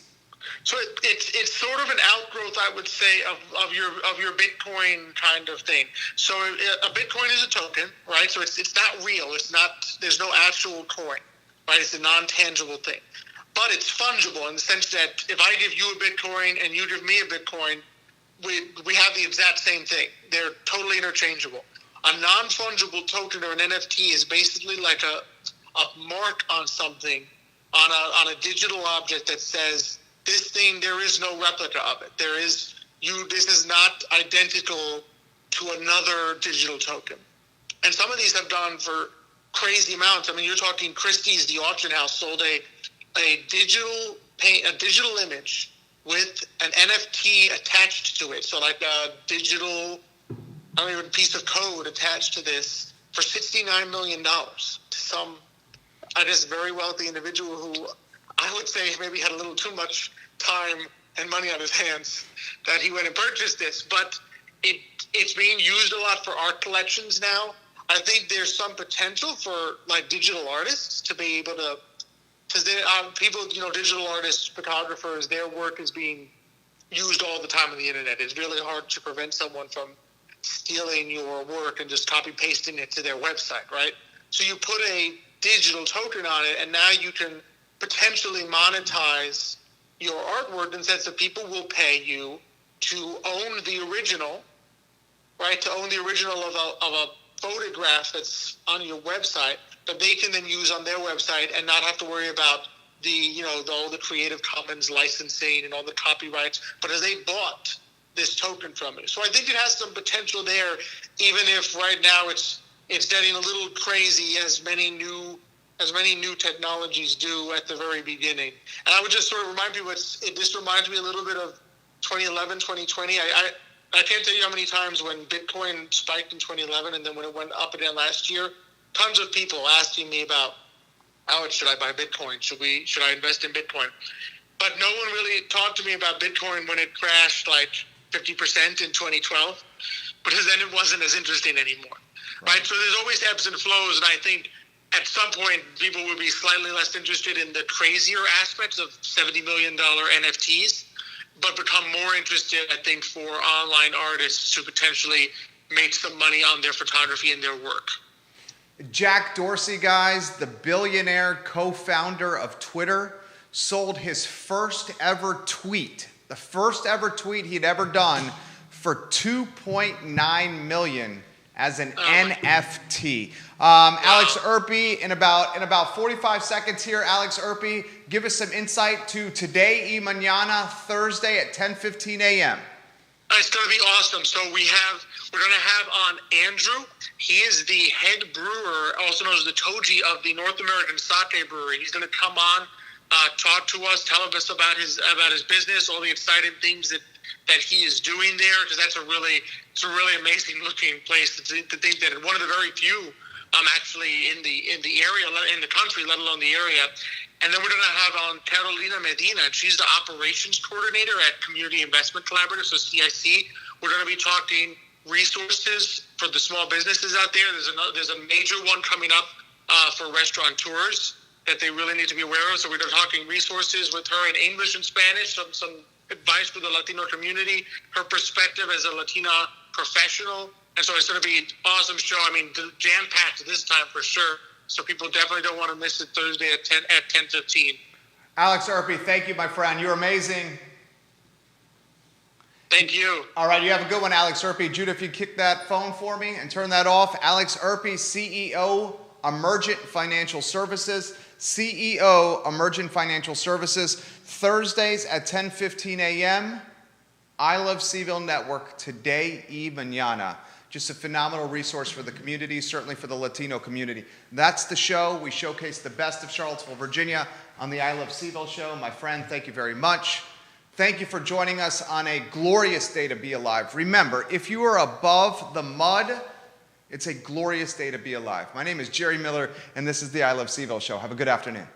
So it's sort of an outgrowth, I would say, of your Bitcoin kind of thing. So a Bitcoin is a token, right? So it's not real. It's not. There's no actual coin, right? It's a non-tangible thing, but it's fungible in the sense that if I give you a Bitcoin and you give me a Bitcoin, we have the exact same thing. They're totally interchangeable. A non-fungible token or an NFT is basically like a mark on something, on a digital object that says, this thing, there is no replica of it. This is not identical to another digital token. And some of these have gone for crazy amounts. I mean, you're talking Christie's, the auction house, sold a digital image with an NFT attached to it. So like a digital, piece of code attached to this for $69 million to some, I guess, very wealthy individual who I would say maybe had a little too much time and money on his hands that he went and purchased this. But it's being used a lot for art collections now. I think there's some potential for like digital artists to be able to, because people, digital artists, photographers, their work is being used all the time on the internet. It's really hard to prevent someone from stealing your work and just copy pasting it to their website, right? So you put a digital token on it, and now you can potentially monetize your artwork in the sense that people will pay you to own the original, right? To own the original of a photograph that's on your website that they can then use on their website and not have to worry about all the Creative Commons licensing and all the copyrights, but as they bought this token from you. So I think it has some potential there, even if right now it's getting a little crazy as many new technologies do at the very beginning. And I would just sort of remind people, this reminds me a little bit of 2011, 2020. I can't tell you how many times when Bitcoin spiked in 2011 and then when it went up again last year, tons of people asking me about, Alex, should I buy Bitcoin? Should I invest in Bitcoin? But no one really talked to me about Bitcoin when it crashed like 50% in 2012, because then it wasn't as interesting anymore. Right? So there's always ebbs and flows, and I think at some point people would be slightly less interested in the crazier aspects of $70 million NFTs, but become more interested, I think, for online artists to potentially make some money on their photography and their work. Jack Dorsey, guys, the billionaire co-founder of Twitter, sold his first ever tweet, the first ever tweet he'd ever done, for $2.9 million as an NFT. Alex Erpy, in about 45 seconds here, Alex Erpy, give us some insight to today y mañana, Thursday at 10:15 a.m. It's going to be awesome. So we're going to have on Andrew. He is the head brewer, also known as the Toji of the North American Sake Brewery. He's going to come on, talk to us, tell us about his business, all the exciting things that he is doing there, because it's a really amazing looking place to think that one of the very few actually in the area, in the country, let alone the area. And then we're going to have on Carolina Medina, and she's the operations coordinator at Community Investment Collaborative, so CIC. We're going to be talking resources for the small businesses out there. There's a major one coming up for restaurateurs that they really need to be aware of. So we're talking resources with her in English and Spanish, some advice for the Latino community, her perspective as a Latina professional. And so it's going to be an awesome show. I mean, jam-packed this time for sure. So people definitely don't want to miss it Thursday at 10:15. Alex Erpy, thank you, my friend. You're amazing. Thank you. All right, you have a good one, Alex Erpy. Judah, if you kick that phone for me and turn that off. Alex Erpy, CEO, Emergent Financial Services. CEO, Emergent Financial Services. Thursdays at 10:15 a.m. I Love Seville Network, today y mañana. Just a phenomenal resource for the community, certainly for the Latino community. That's the show. We showcase the best of Charlottesville, Virginia on the I Love Seville show. My friend, thank you very much. Thank you for joining us on a glorious day to be alive. Remember, if you are above the mud, it's a glorious day to be alive. My name is Jerry Miller, and this is the I Love Seville show. Have a good afternoon.